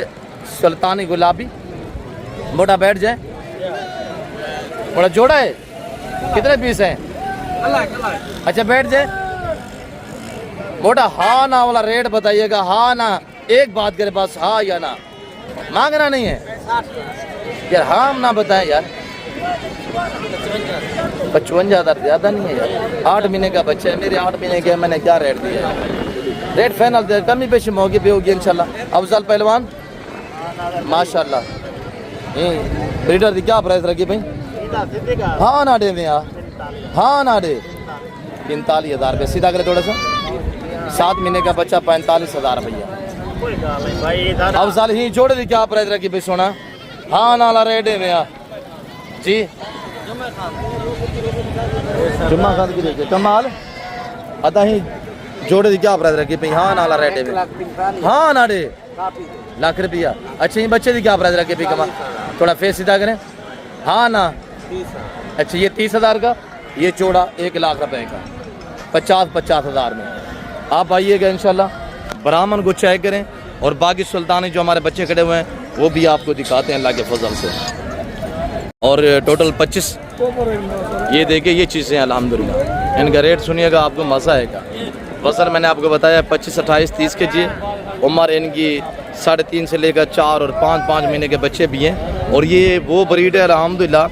सुल्तानी गुलाबी मोटा बैठ जाए, बड़ा जोड़ा है, कितने पीस हैं? अच्छा बैठ जाए मोटा, हाँ ना वाला रेट बताइएगा, हाँ ना, एक बात करे बस, हाँ या ना, मांगना नहीं है यार, हाँ ना बताएं यार। 55,000 ज़्यादा नहीं है यार, 8 महीने का बच्चा है, मेरे 8 महीने के, मैंने क्या रेट दिया है? रेट फाइनल दे, कमी पेशी मौके पे होगी इंशाल्लाह। अफजल पहलवान माशाल्लाह, ब्रीडर की क्या प्राइस रखी भाई? हाँ ना दे यार, हाँ ना दे 45,000 रुपये, सीधा करे थोड़ा सा। 7 महीने का बच्चा 45,000 रुपया। अफजल ही जोड़े दी क्या प्राइस रखी भाई? सोना हाँ नाला रेट है भैया जी। जुम्मा खान की देखे कमाल अदा ही जोड़े दी क्या प्राइस रखी भाई? हाँ नाला रेट है, हाँ ना दे लाख रुपया। अच्छा ये बच्चे की क्या प्राइस रखी भाई? कमाल थोड़ा फेस सीधा करें, हाँ ना। अच्छा ये 30,000 का, ये चौड़ा 1 लाख रुपए का, 50,000 में। आप आइएगा इंशाल्लाह, ब्राह्मण को चेक करें। और बाकी सुल्तानी जो हमारे बच्चे खड़े हुए हैं वो भी आपको दिखाते हैं अल्लाह के फजल से। और टोटल 25 ये देखिए ये चीज़ें अल्हम्दुलिल्लाह इनका रेट सुनिएगा, आपको मज़ा आएगा। वज़न मैंने आपको बताया 25, 28, 30 kg। उम्र इनकी 3.5 से लेकर 4 और 5 महीने के बच्चे भी हैं। और ये वो ब्रीड है अल्हम्दुलिल्लाह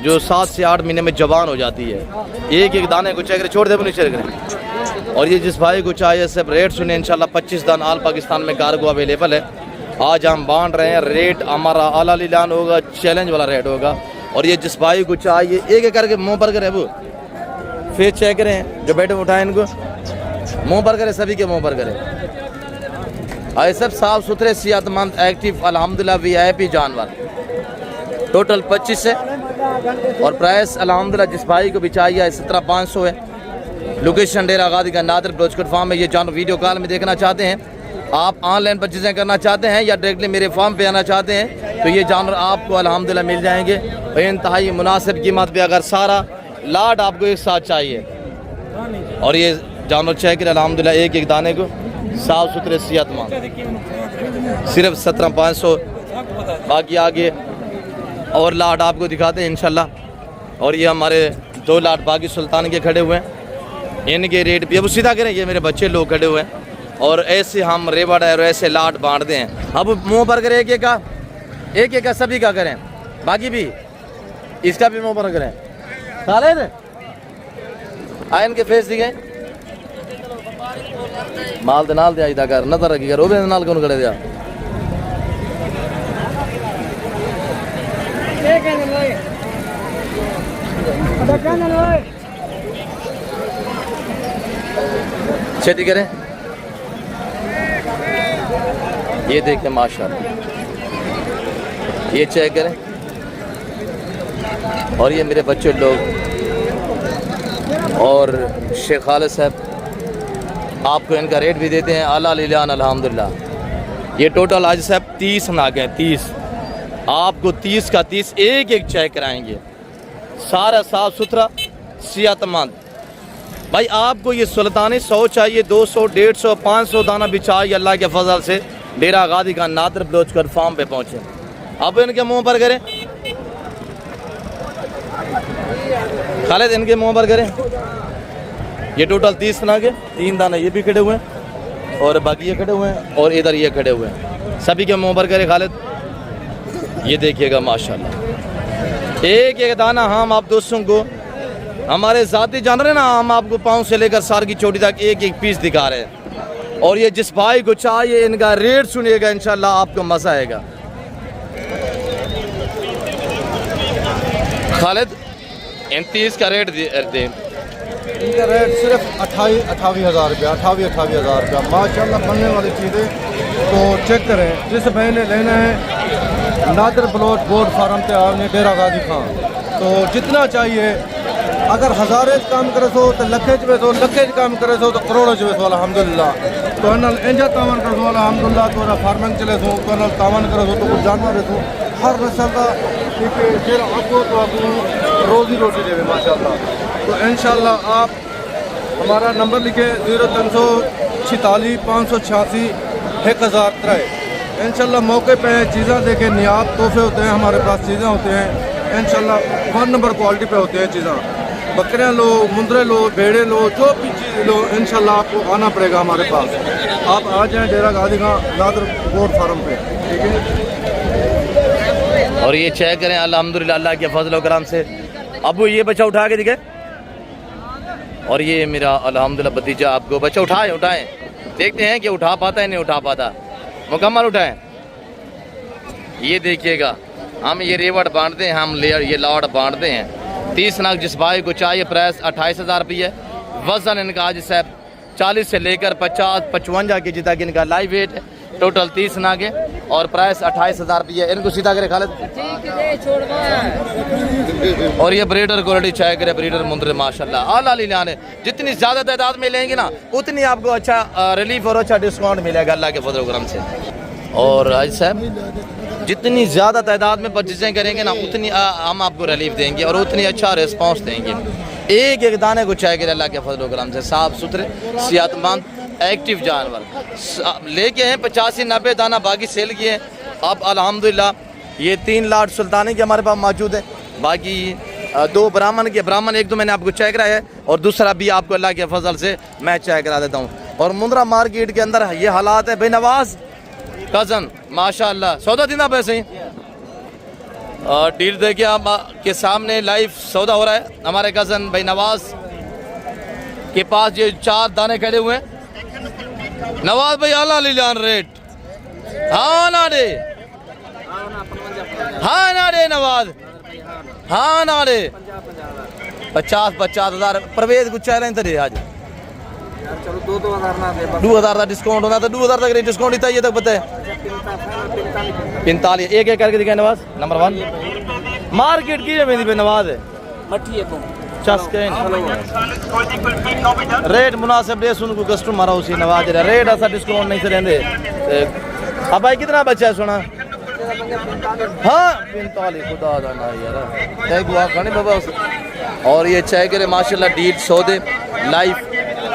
जो 7 से 8 महीने में जवान हो जाती है। एक एक दाने को चेक छोड़ दे नीचे करें। और ये जिस भाई को चाहिए सब रेट सुने इंशाल्लाह 25 दान आल पाकिस्तान में कार्गो अवेलेबल है। आज हम बांट रहे हैं, रेट हमारा आला लीलान होगा, चैलेंज वाला रेट होगा। और ये जिस भाई को चाहिए एक एक करके मुँह पर करें, वो फेस चेक करें, जो बैठे उठाएं इनको मुँह पर करें, सभी के मुँह पर करें। आए सब साफ़ सुथरे सेहतमंद एक्टिव अल्हम्दुलिल्लाह VIP जानवर। टोटल 25 है और प्राइस अल्हम्दुलिल्लाह जिस भाई को भी चाहिए 17,500 है। लोकेशन डेरा गादी का नादर ब्लोचकट फार्म में। ये जानवर वीडियो कॉल में देखना चाहते हैं, आप ऑनलाइन परचेजिंग करना चाहते हैं या डायरेक्टली मेरे फार्म पे आना चाहते हैं तो ये जानवर आपको अल्हम्दुलिल्लाह मिल जाएंगे और इंतहाई मुनासिब कीमत पे। अगर सारा लाट आपको एक साथ चाहिए और ये जानवर चेक करें अल्हम्दुलिल्लाह एक एक दाने को साफ़ सुथरे सेहतमंद, सिर्फ 17,500। बाकी आगे और लाट आपको दिखाते हैं इंशाल्लाह। और ये हमारे 2 लाट बाकी सुल्तान के खड़े हुए हैं, इनके रेट भी अब सीधा करें। ये मेरे बच्चे लोग खड़े हुए हैं और ऐसे हम रेवड़ है और ऐसे लाट बांटते हैं। अब मुंह पर करें एक एक का सभी का करें, बाकी भी इसका भी मुंह पर करें। खालिद आयन के फेस दिखे माल दे नाल दिया कर नजर रखी कर ओबे नाल कौन करे दिया। छेती करें। ये देखें माशाल्लाह, ये चेक करें। और ये मेरे बच्चे लोग और शेख खालिद साहब आपको इनका रेट भी देते हैं आला लीलान अल्हम्दुलिल्लाह। ये टोटल आज साहब 30 नाग हैं, 30 आपको 30 का 30 एक एक चेक कराएंगे, सारा साफ सुथरा सेहतमंद। भाई आपको ये सुल्तानी 100 चाहिए, 200, 150, 500 दाना भी चाहिए, अल्लाह के फजल से डेरा गादी का नादर ब्लोचकर फार्म पे पहुँचे। अब इनके मुंह पर करें खालिद, इनके मुंह पर करें। ये टोटल 30 नाग है, 3 दाना ये भी खड़े हुए हैं और बाकी ये खड़े हुए हैं और इधर ये खड़े हुए हैं, सभी के मुंह पर करें खालिद। ये देखिएगा माशाल्लाह एक एक दाना हम आप दोस्तों को हमारे ज़ाती जानवर है ना, हम आपको पाँव से लेकर सार की चोटी तक एक एक पीस दिखा रहे हैं। और ये जिस भाई को चाहिए इनका रेट सुनिएगा, इंशाल्लाह आपको मज़ा आएगा। खालिद इन 30 का रेट दे। इनका रेट सिर्फ 28,000 रुपया, 28,000 रुपया माशाल्लाह बनने वाली चीज़ें। तो चेक करें, जिस भाई ने लेना है नादर ब्लोच बोर्ड फार्म पे आपने डेरा गाजी खान, तो जितना चाहिए अगर हज़ारे काम करे सो तो लखे वेसो, लखे काम करे सो तो करोड़ों वेसो अल्हम्दुलिल्लाह। तो अनल इंजा तावन कर सो अल्हम्दुलिल्लाह, तो फार्मिंग चले सो तो अनल तावन करे सो तो कुछ जानवर सो हर नस्ल का फिर आपको तो आपको रोज़ी रोटी देवे माशाल्लाह। तो इंशाल्लाह आप हमारा नंबर लिखे 0346 586 1003। इंशाल्लाह मौके पे चीज़ें देखें, नियाब तोहफे होते हैं हमारे पास, चीज़ें होते हैं इंशाल्लाह 1 नंबर क्वालिटी पे होते हैं चीज़ें। बकरियाँ लो, मुंदरे लो, भेड़े लो, जो भी चीज़ लो इंशाल्लाह आपको आना पड़ेगा हमारे पास। आप आ जाएँ डेरा गादी का नादर बोर्ड फार्म पे, ठीक है। और ये चेक करें अल्हम्दुलिल्लाह अल्लाह के फजल करम से। अबू ये बच्चा उठा के दिखे, और ये मेरा अल्हम्दुलिल्लाह भतीजा आपको बच्चा उठाएं देखते हैं कि उठा पाता है नहीं उठा पाता, मुकम्मल उठाएं। ये देखिएगा हम ये रेवड़ बांटते हैं, हम लेयर ये लाड़ बांटते हैं। 30 नाग जिस भाई को चाहिए, प्राइस 28,000 रुपये। वज़न इनका आज साहब 40 से लेकर 50-55 के जी तक इनका लाइव वेट है। टोटल 30 नाग है और प्राइस 28,000 रुपये। इनको सीधा करे खालिद। और ये ब्रीडर क्वालिटी चाहे करे, ब्रीडर मुंदरे माशाल्लाह आला लीलान है। जितनी ज़्यादा तादाद में लेंगे ना उतनी आपको अच्छा रिलीफ और अच्छा डिस्काउंट मिलेगा अल्लाह के फजल करम से। और आज साहब जितनी ज़्यादा तादाद में परचेजिंग करेंगे ना उतनी हम आपको रिलीफ देंगे और उतनी अच्छा रिस्पॉन्स देंगे। एक एक दाने को चाहे करे अल्लाह के फजल करम से साफ़ सुथरे सेहतमंद एक्टिव जानवर लेके हैं। 85-90 दाना बाकी सेल किए हैं। अब अल्हम्दुलिल्लाह ये 3 लाट सुल्तानी के हमारे पास मौजूद है। बाकी दो ब्राह्मण के, ब्राह्मण एक तो मैंने आपको चेक कराया है और दूसरा भी आपको अल्लाह के फजल से मैं चेक करा देता हूँ। और मुंद्रा मार्केट के अंदर ये हालात है भाई। नवाज कज़न माशाल्लाह सौदा दिन पैसे ही डील देखिए आप के सामने लाइव सौदा हो रहा है। हमारे कज़न भाई नवाज के पास ये 4 दाने खड़े हुए हैं। नवाज भाई अल्लाह लीलान रेट हाँ ना दे नवाज हाँ ना दे 50,000 परवेज कुछ चल रहे आज चलो 2,000 ना दे 2,000 का डिस्काउंट होना तो 2,000 तक डिस्काउंट ही ये तक पता है 45 एक करके दिखाए नवाज। नंबर 1 मार्केट की जमीन पे नवाज है मट्टी है तो रेट मुनासिब दे सुन को कस्टमर उसी नवाज रेट ऐसा डिस्काउंट नहीं से रहंदे। अब भाई कितना बच्चा है सुना हाँ 45 खुदा दा ना यार तय गुआ खाने बाबा। और ये चाय करे माशाल्लाह डील सौदे लाइव।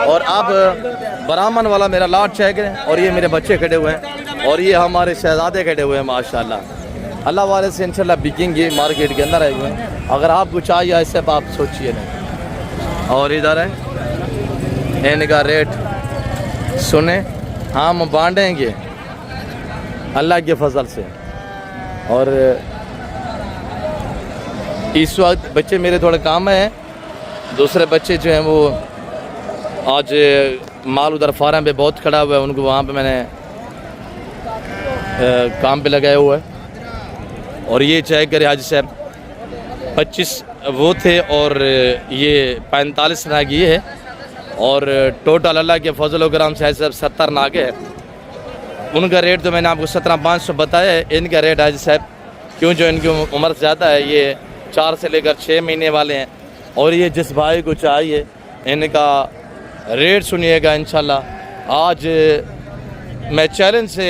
और अब ब्राह्मण वाला मेरा लाट चाय करे और ये मेरे बच्चे खड़े हुए हैं और ये हमारे शहजादे खड़े हुए हैं माशाल्लाह। अल्लाह वाले से इंशाल्लाह बिकेंगे मार्केट के अंदर आए हुए हैं। अगर आपको चाहिए ऐसे आप सोचिए नहीं। और इधर है इनका रेट सुने हम बांटेंगे अल्लाह के फजल से। और इस वक्त बच्चे मेरे थोड़े काम में हैं। दूसरे बच्चे जो हैं वो आज माल उधर फार्म पे बहुत खड़ा हुआ है, उनको वहाँ पे मैंने काम पे लगाया हुआ है। और ये चेक करे हाजी साहब 25 वो थे और ये 45 नाग ये है। और टोटल अल्लाह के फजल करम से साहब 70 नागे है। उनका रेट तो मैंने आपको 17,500 बताया है। इनका रेट हाजी साहब क्यों जो इनकी उम्र ज़्यादा है, ये 4 से लेकर 6 महीने वाले हैं। और ये जिस भाई को चाहिए इनका रेट सुनिएगा इंशाल्लाह। आज मैं चैलेंज से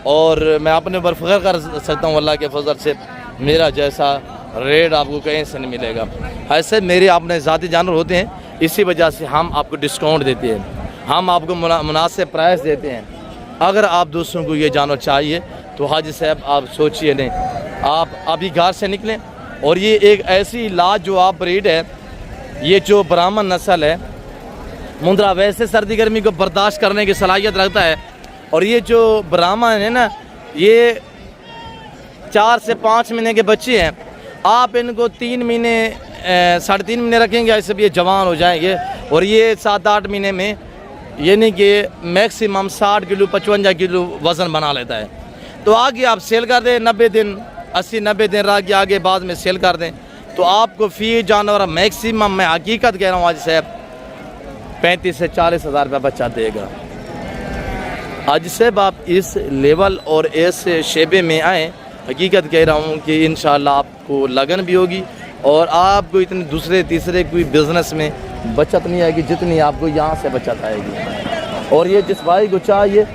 और मैं अपने ऊपर फ़ख्र कर सकता हूँ अल्लाह के फजल से, मेरा जैसा रेट आपको कहीं से नहीं मिलेगा। ऐसे मेरे अपने ज़ाती जानवर होते हैं, इसी वजह से हम आपको डिस्काउंट देते हैं, हम आपको मुनासिब प्राइस देते हैं। अगर आप दूसरों को ये जानवर चाहिए तो हाजी साहब आप सोचिए नहीं, आप अभी घर से निकलें। और ये एक ऐसी लाजवाब ब्रीड है, ये जो ब्राह्मण नस्ल है मुंद्रा वैसे सर्दी गर्मी को बर्दाश्त करने की सलाहियत रखता है। और ये जो ब्राह्मण है ना, ये 4 से 5 महीने के बच्चे हैं। आप इनको 3 महीने 3.5 महीने रखेंगे, ऐसे भी ये जवान हो जाएंगे। और ये 7-8 महीने में यानी कि मैक्सिमम 60 किलो 55 किलो वज़न बना लेता है। तो आगे आप सेल कर दें 90 दिन 80-90 दिन रह के आगे बाद में सेल कर दें तो आपको फ़ी जानवर मैक्सिमम मैं हकीकत कह रहा हूँ आज साहब 35 से 40 हज़ार रुपये बच्चा देगा। आज साहब आप इस लेवल और इस शेबे में आएँ, हकीकत कह रहा हूँ कि इंशाल्लाह आपको लगन भी होगी और आपको इतने दूसरे तीसरे कोई बिज़नेस में बचत नहीं आएगी जितनी आपको यहाँ से बचत आएगी। और ये जिस भाई को चाहिए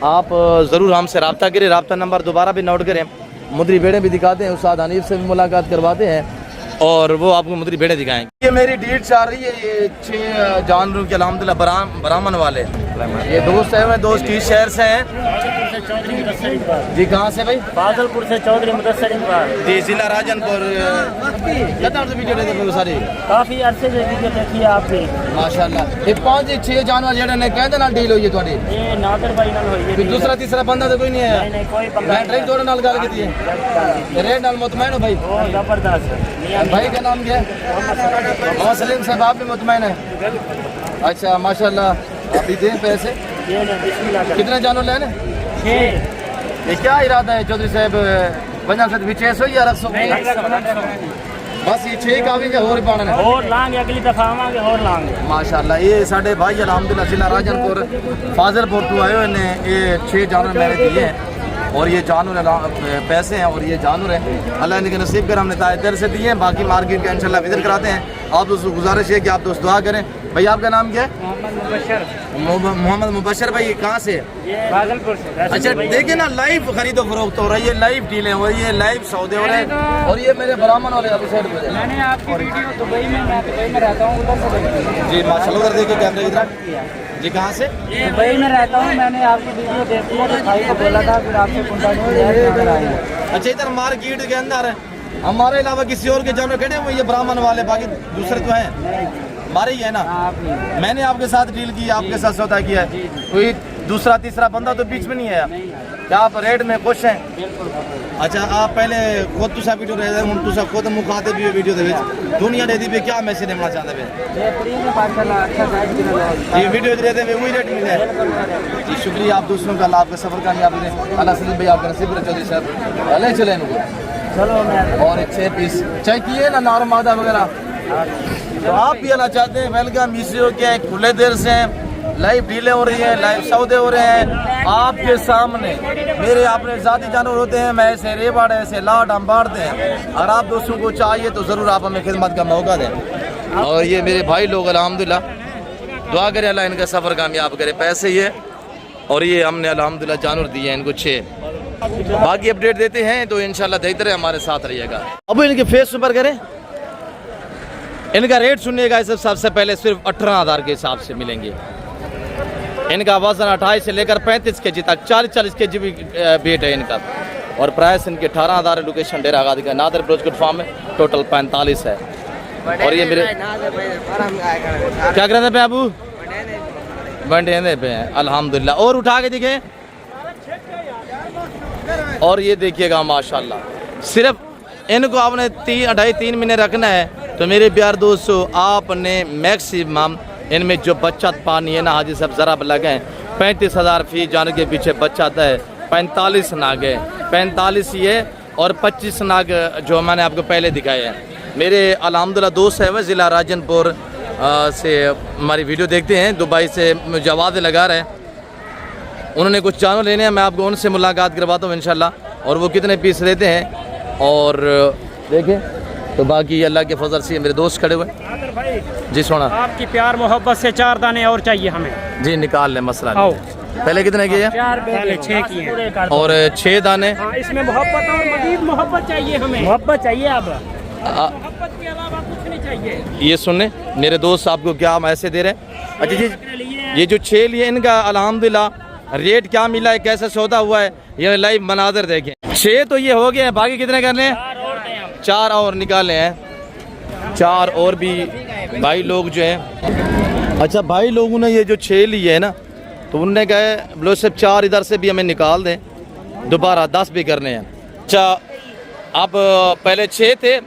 आप ज़रूर हमसे रब्ता करें। रब्ता नंबर दोबारा भी नोट करें। मुद्री भेड़ें भी दिखाते हैं, उस्ताद हनीफ से भी मुलाकात करवाते हैं और वो आपको मुद्री भेड़ें दिखाएंगे। ये मेरी डील चल रही है, ये 6 जानवरों के अल्हम्दुलिल्लाह ब्राह्मण वाले। ये दोस्त है, दोस्त किस शहर से हैं जी? कहाँ से भाई? बादलपुर से चौधरी मुदस्सर इकबाल जी, जिला राजनपुर। कितना वीडियो देखते सारी? काफ़ी अरसे से वीडियो देखी है आपने माशाल्लाह। ये 5-6 जानवर जेड़े ने कहते ना डील हुई है थोड़ी? ये नादर भाई नाल हुई है। दूसरा तीसरा बंदा तो कोई नहीं है? नहीं कोई पंगा मैं ट्रेक जोड़े नाल गल की है। रेट नाल मुतमैन हो भाई? बहुत जबरदस्त भाई का नाम क्या है? मोहम्मद सलीम साहब, आप भी मुतमैन है? अच्छा माशाल्लाह। अभी दें पैसे कितने जानवर लेने? ये क्या इरादा है चौधरी साहब? बंदा से विचेस हो या रखो? बस ये 6 काफी है और पाने ने और लांगे अगली दफा आवांगे और लांगे माशाल्लाह। ये साडे भाई अल्हम्दुलिल्लाह जिला राजनपुर फाजिलपुर तो आए ने, ये 6 जानवर मैंने दिए हैं और ये जानवर पैसे हैं और ये जानवर है अल्लाह इनके नसीब कर हमने तायदर से दिए हैं। बाकी मार्केट का इंशाल्लाह विजिट कराते हैं। आप दोस्तों गुजारिश है कि आप दोस्त दुआ करें। भाई आपका नाम क्या है? मोहम्मद मुबशर। भाई कहाँ से? बादलपुर से। अच्छा देखिए ना, लाइव खरीदो फरोख्त हो रहा है, ये लाइव डीलें हो रही है, लाइव सौदे हो रहे हैं। और ये मेरे ब्राह्मण वाले अभी साइड पे मैंने आपकी वीडियो दुबई में, मैं दुबई में रहता हूँ, उधर से जी माशाल्लाह। उधर देखिए कैमरे की तरफ जी। कहाँ से? दुबई में रहता हूँ। मैंने आपकी वीडियो देखी है तो भाई को बोला था, फिर आपसे कॉन्टैक्ट किया। अच्छा इधर मार्केट के अंदर हमारे अलावा किसी और के जानवर खड़े हुए ये ब्राह्मण वाले, बाकी दूसरे तो हैं हमारे ही है ना। मैंने आपके साथ डील की, आपके साथ सौदा किया है, कोई दूसरा तीसरा बंदा तो बीच में नहीं है। क्या आप रेट में खुश हैं? अच्छा, आप पहले खुद तुसा वीडियो रहे थे, तुसा खुद मुखाते भी वीडियो दे दुनिया दे दी पे क्या मैसेज देना चाहते हैं? ये वीडियो दे रहे थे वही रेट मिले जी। शुक्रिया आप दूसरों का, अल्लाह आपका सफर कामयाब करें। अल्लाह सलीम भाई आपका नसीब करे। चौधरी साहब ले चले इनको और 6 पीस चाय किए ना नॉर्मल वगैरह। तो आप भी आना चाहते हैं, वेलकम। इसी हो क्या खुले देर से लाइव डीलें हो रही हैं, लाइव सौदे हो रहे हैं आपके सामने। मेरे अपने ज़ाती जानवर होते हैं, मैं ऐसे रेबाड़ ऐसे लाट हम बांटते हैं। अगर आप दोस्तों को चाहिए तो ज़रूर आप हमें खिदमत का मौका दें। और ये मेरे भाई लोग अल्हम्दुलिल्लाह दुआ करें अल्लाह इनका सफ़र कामयाब करे। पैसे ये और ये हमने अल्हम्दुलिल्लाह जानवर दिए हैं इनको 6। बाकी अपडेट देते हैं तो इंशाल्लाह देखते रहे, हमारे साथ रहिएगा। अब इनके फेस ऊपर करें, इनका रेट सुनिएगा। सबसे पहले सिर्फ 18,000 के हिसाब से मिलेंगे। इनका वजन 28 से लेकर 35 kg तक, 40 kg भी वेट है इनका। और प्राइस इनके 18,000। लोकेशन डेरा गादी का नादर ब्रोजकोट फार्म में, टोटल 45 है। और ये मेरे क्या कर रहे थे बाबू? बंडे पे हैं अल्हम्दुलिल्लाह। और उठा के दिखे, और ये देखिएगा माशाल्लाह। सिर्फ इनको आपने 2.5-3 महीने रखना है तो मेरे प्यार दोस्तों आपने मैक्सिमम इनमें जो बचत पानी है ना, हाजी साहब ज़रा लगे 35,000 फी जानवर के पीछे बचत है। 45 नाग है, 45 ये और 25 नाग जो मैंने आपको पहले दिखाए हैं। मेरे अल्हम्दुलिल्लाह दोस्त है वह ज़िला राजनपुर से हमारी वीडियो देखते हैं, दुबई से मुझे आवाज़ लगा रहे हैं। उन्होंने कुछ जानवर लेने हैं, मैं आपको उनसे मुलाकात करवाता हूँ इंशाल्लाह, और वो कितने पीस लेते हैं और देखें। तो बाकी अल्लाह के फजल से मेरे दोस्त खड़े हुए जी। सोना आपकी प्यार मोहब्बत से 4 दाने और चाहिए हमें जी, निकाल लें मसला नहीं। पहले कितने किए? 6 किए और 6 दाने। हाँ, इसमें मोहब्बत और मजीद मोहब्बत चाहिए हमें। मोहब्बत चाहिए अब, मोहब्बत के अलावा कुछ नहीं चाहिए। ये सुनने मेरे दोस्त आपको क्या हम ऐसे दे रहे हैं। अच्छा जी, ये जो 6 लिए इनका अल्हम्दुलिल्लाह रेट क्या मिला है, कैसे सौदा हुआ है, ये लाइव मनाजर देखें। 6 तो ये हो गए हैं, बाकी कितने करने हैं? 4 और निकाले हैं, 4 और भी भाई लोग जो हैं। अच्छा, भाई लोगों ने ये जो 6 लिए है ना, तो उनने कहे बोलो सिर्फ 4 इधर से भी हमें निकाल दें, दोबारा 10 भी करने हैं। अच्छा, अब पहले 6 थे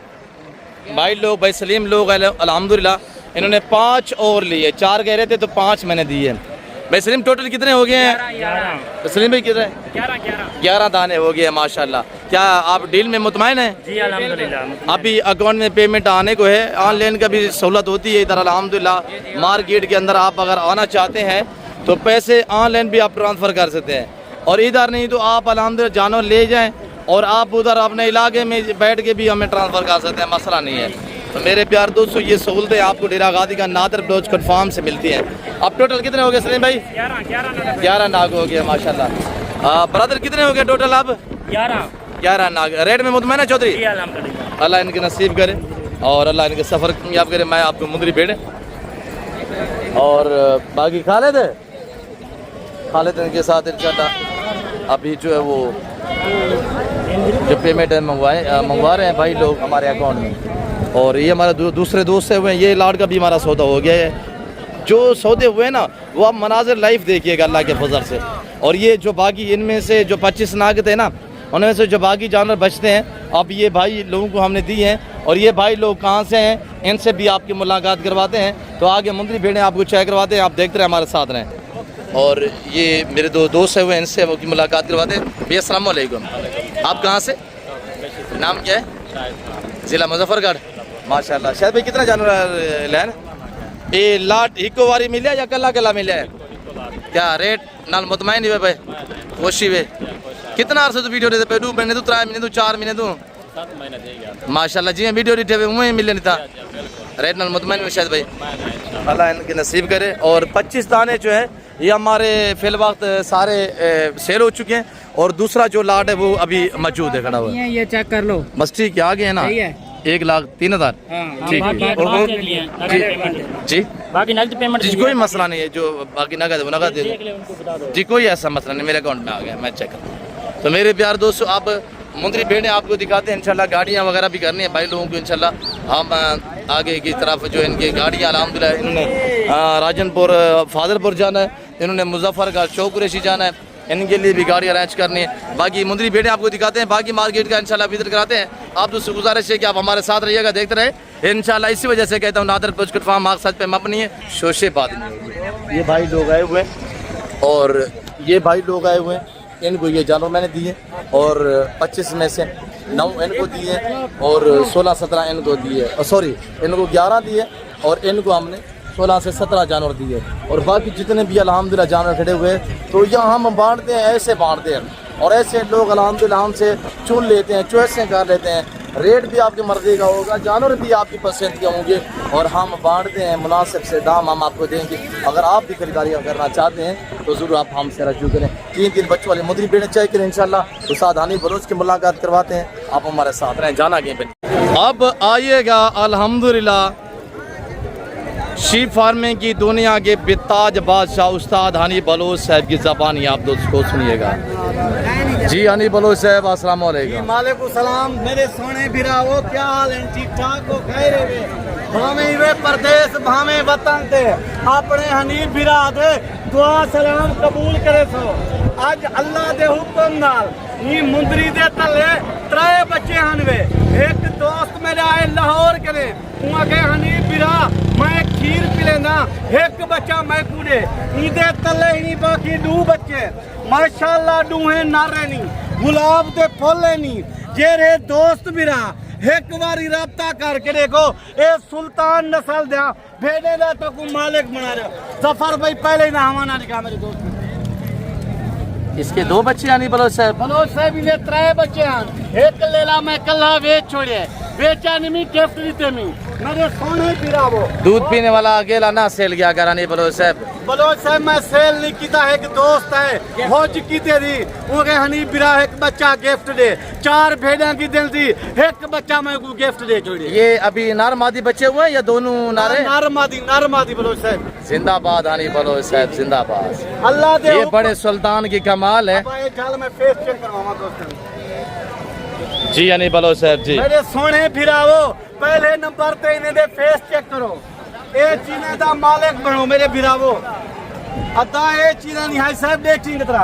भाई लोग, भाई सलीम लोग अल्हम्दुलिल्लाह इन्होंने 5 और लिए। 4 कह रहे थे तो 5 मैंने दिए। भाई सलीम टोटल कितने हो गए हैं? 11। सलीम भाई कितने? 11 दाने हो गए माशाल्लाह। क्या आप डील में मुतमईन हैं? जी अल्हम्दुलिल्लाह। अभी अकाउंट में पेमेंट आने को है, ऑनलाइन का भी सहूलत होती है इधर अल्हम्दुलिल्लाह। मार्केट के अंदर आप अगर आना चाहते हैं तो पैसे ऑनलाइन भी आप ट्रांसफ़र कर सकते हैं, और इधर नहीं तो आप अल्हम्दुलिल्लाह जानवर ले जाएँ और आप उधर अपने इलाके में बैठ के भी हमें ट्रांसफ़र कर सकते हैं, मसला नहीं है। तो मेरे प्यार दोस्तों ये सहूलतें आपको डेरा गादी का नादर ब्रोजकोट फार्म से मिलती हैं। अब टोटल कितने हो गए सलीम भाई? 11 नाग हो गए माशाल्लाह। ब्रदर कितने हो गए टोटल अब? 11 नाग। रेट में मुतमईन है चौधरी? अल्लाह इनके नसीब करे और अल्लाह इनके सफ़र कामयाब करे। मैं आपको मुंदरी भेड़े और बाकी खालिद इनके साथ इंशाल्लाह अभी जो है वो जो पेमेंट है मंगवा रहे हैं भाई लोग हमारे अकाउंट में। और ये हमारे दूसरे दोस्त है हुए, ये लाड का भी हमारा सौदा हो गया है। जो सौदे हुए ना वो आप मनाजिर लाइव देखिएगा अल्लाह के फजल से। और ये जो बाकी इनमें से जो 25 नाग थे ना, उनमें से जो बाकी जानवर बचते हैं अब ये भाई लोगों को हमने दी हैं। और ये भाई लोग कहाँ से हैं, इनसे भी आपकी मुलाकात करवाते हैं। तो आगे मुंदरी भेड़ें आपको चेक करवाते हैं, आप देखते रहे हमारे साथ रहें। और ये मेरे 2 दोस्त हैं हुए, इनसे आपकी मुलाकात करवाते हैं। भैया अस्सलाम वालेकुम, आप कहाँ से? नाम क्या है? ज़िला मुजफ्फरगढ़ माशाल्लाह। शायद भाई कितना जानवर लेन ये लाट इको वारी मिले या कला मिले? क्या रेट नाल मुतमईन हुए भाई? खुशी हुए कितना अर्से तो वीडियो देते पे 2 महीने तो 3 महीने तो 4 महीने तो माशाल्लाह जी वीडियो डिटे हुए मिले नहीं था। रेट नाल मुतमईन हुए शायद भाई, अल्लाह इनके नसीब करे। और 25 दाने जो है ये हमारे फिल वक्त सारे सेल हो चुके हैं, और दूसरा जो लाट है वो अभी मौजूद है खड़ा हुआ। ये चेक कर लो, बस ठीक है, आगे है ना 1,03,000। ठीक है जी, बाकी नगद पेमेंट जी कोई मसला नहीं है। जो बाकी नगद है वो नगद दे जी, कोई ऐसा मसला नहीं, मेरे अकाउंट में आ गया, मैं चेक करता हूँ। तो मेरे प्यार दोस्तों अब मुंदरी भेड़ें आपको दिखाते हैं इंशाल्लाह। गाड़ियाँ वगैरह भी करनी है भाई लोगों को इंशाल्लाह। हम आगे की तरफ जो इनकी गाड़ियाँ अल्हम्दुलिल्लाह, इन्होंने राजनपुर फादरपुर जाना है, इन्होंने मुजफ्फरगढ़ चौक कुरैशी जाना है, इनके लिए भी गाड़ी अरेंज करनी है। बाकी मुंदरी भेड़ें आपको दिखाते हैं, बाकी मार्केट का इंशाल्लाह विजिट कराते हैं। आप दोस्तों गुजारिश है कि आप हमारे साथ रहिएगा, देखते रहे इंशाल्लाह। इसी वजह से कहता हूँ नादर पुष्कर फार्म मकसद पे मबनी है, शोशे बात नहीं होगी। ये भाई लोग आए हुए हैं और ये भाई लोग आए हुए हैं, इनको ये जानवर मैंने दिए और 25 में से 9 इनको दिए और 16-17 इनको दिए, सॉरी इनको 11 दिए और इनको हमने 16 से 17 जानवर दिए। और बाकी जितने भी अल्हम्दुलिल्लाह जानवर खड़े हुए तो यहाँ हम बांटते हैं, ऐसे बांटते हैं और ऐसे लोग अल्हम्दुलिल्लाह हमसे चुन लेते हैं, चॉइसें कर लेते हैं। रेट भी आपकी मर्जी का होगा, जानवर भी आपकी पसंद के होंगे और हम बांटते हैं मुनासिब से दाम हम आपको देंगे। अगर आप भी खरीदारी करना चाहते हैं तो ज़रूर आप हमसे रजू करें। 3 बच्चों वाली मुंदरी भेड़ें चेक करें इंशाल्लाह। तो साधानी बलोच की मुलाकात करवाते हैं, आप हमारे साथ रहें, जाना गए। अब आइएगा अल्हम्दुलिल्लाह शीप फार्मिंग की दुनिया के बेताज बादशाह उस्ताद हनी बलोच साहब की ज़बानी आप दोस्तों सुनिएगा। जी हनी बलोच साहब अस्सलाम वालेकुम। वालेकुम सलाम मेरे सोने भिरावो, क्या हाल है? ठीक ठाक हो? खैर है? भावे वे परदेश भावे वतन ते अपने हनी भिरा दे दुआ सलाम कबूल करे सो। आज अल्लाह दे हुक्म नाल ये मुंदरी दे तले 3 बच्चे हनवे। एक दोस्त मेरे आए लाहौर करे, उहाँ के हनी भिरा मैं खीर पिलेना, एक बच्चा मैं कूड़े ईदे तले ही बाकी 2 बच्चे माशाल्लाह दूहे नारे नी गुलाब दे फुल नी। जेरे दोस्त बिरा एक बारी राब्ता करके देखो, ए सुल्तान नस्ल दिया भेड़े दा तो को मालिक बना रहे। जफर भाई पहले ना हमारा दिखा मेरे दोस्त। इसके 2 बच्चे यानी बलोच साहब? बलोच साहब इन्हें 3 बच्चे हैं। एक लेला मैं कल्ला वेच छोड़े, बेचा नहीं गिफ्ट देते मी मेरे सोने बिरा वो। दूध पीने वाला अकेला ना सेल गया करानी बलोच साहब? बलोच साहब मैं सेल नहीं किया, एक दोस्त है फौज की तेरी उनके हनी बिरा एक बच्चा गिफ्ट दे, 4 भेड़िया की दिल थी, एक बच्चा मैं को गिफ्ट दे छोड़ी। ये अभी नार मादी बच्चे हुए या दोनों नारे? नार मादी बलोच साहब। जिंदाबाद हनी बलोच साहब जिंदाबाद। अल्लाह दे ये बड़े सुल्तान की कमाल है। मैं फेस चेक करवाऊंगा दोस्तों। जी हनी बलोच साहब जी। मेरे सोने फिरावो, पहले नंबर पे इन्हें दे फेस चेक करो, ए चीने दा मालिक बनो मेरे फिरावो। अदा ए चीने नहीं है साहब देखी कितना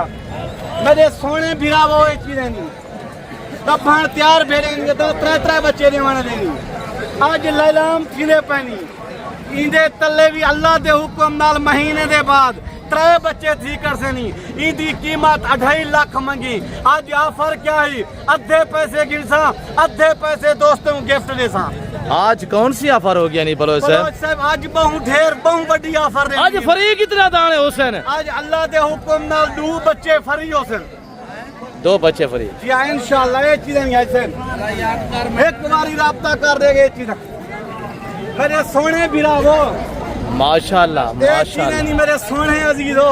मेरे सोने फिरावो, ए चीने नहीं तब भाण तैयार भेड़ेंगे तो 3 बच्चे देवाने देंगे। आज लैलाम खिले पैनी इंदे तले भी अल्लाह दे हुक्म नाल महीने दे बाद 3 बच्चे थी कर से नहीं। इंदी कीमत 2.5 लाख मंगी। आज ऑफर क्या है? अद्धे पैसे गिरसा, अद्धे पैसे दोस्तों को गिफ्ट देसा। आज कौन सी ऑफर होगी यानी बलोच साहब? आज बहु बड़ी ऑफर दे। आज फ्री कितना दान है हुसैन? आज अल्लाह दे हुक्म नाल 2 बच्चे फ्री हुसैन। 2 बच्चे फ्री जी इंशाल्लाह। ये चीजें नहीं हुसैन एक बारी राब्ता कर देंगे। ये चीजें मेरे सोने बिरावो माशाल्लाह माशाल्लाह। नहीं मेरे सोने अजीजो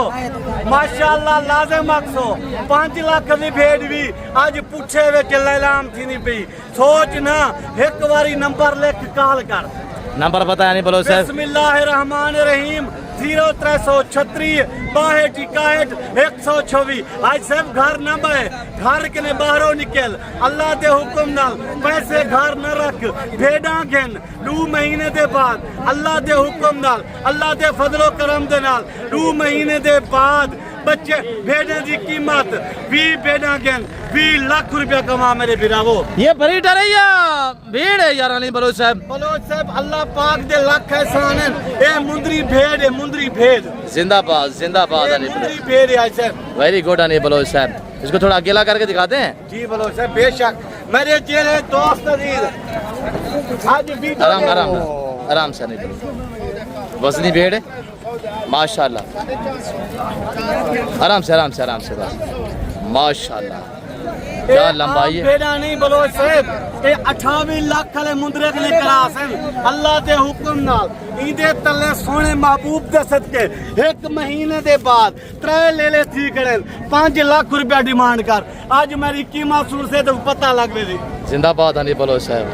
माशाल्लाह लाजम अक्सो 5 लाख की भेड़ भी आज पूछे वे लैलाम थी नहीं पई। सोच ना एक बारी नंबर लिख कॉल कर। नंबर बताया नहीं बलोच साहब? बिस्मिल्लाहिर्रहमानिर्रहीम 0336 62 61 124। आज सब घर न बहे, घर के ने बाहरों निकल। अल्लाह दे हुक्म नाल पैसे घर न रख, भेड़ा घेन 2 महीने दे बाद अल्लाह दे हुक्म नाल, अल्लाह दे फजलो करम दे नाल 2 महीने दे बाद बच्चे भेड़े की कीमत 20 भेड़ा घेन 20 लाख रुपया कमा मेरे बिरावो। ये ब्रीडर है या भेड़ है यार अली बलोच साहब? बलोच साहब अल्लाह पाक दे लाख एहसान है। ए मुंदरी भेड़ है, मुंदरी भेड़ जिंदाबाद जिंदाबाद अली मुंदरी भेड़ है। साहब वेरी गुड अली बलोच साहब। इसको थोड़ा अकेला करके दिखाते हैं। जी बलोच साहब बेशक मेरे चेहरे दोस्त अजीज आज भी आराम आराम आराम से अली बलोच वजनी भेड़ है माशाल्लाह। आराम से बस माशाल्लाह क्या लंबाई है। बेड़ा नहीं बलोच साहब ये 28 लाख वाले मुंदरे के लिए करासन अल्लाह दे हुक्म नाल इंदे तले सोने महबूब दे सदके 1 महीने दे बाद 3 ले थी करें 5 लाख रुपया डिमांड कर। आज मेरी कीमत सुन से तो पता लग रही। जिंदाबाद अली बलोच साहब।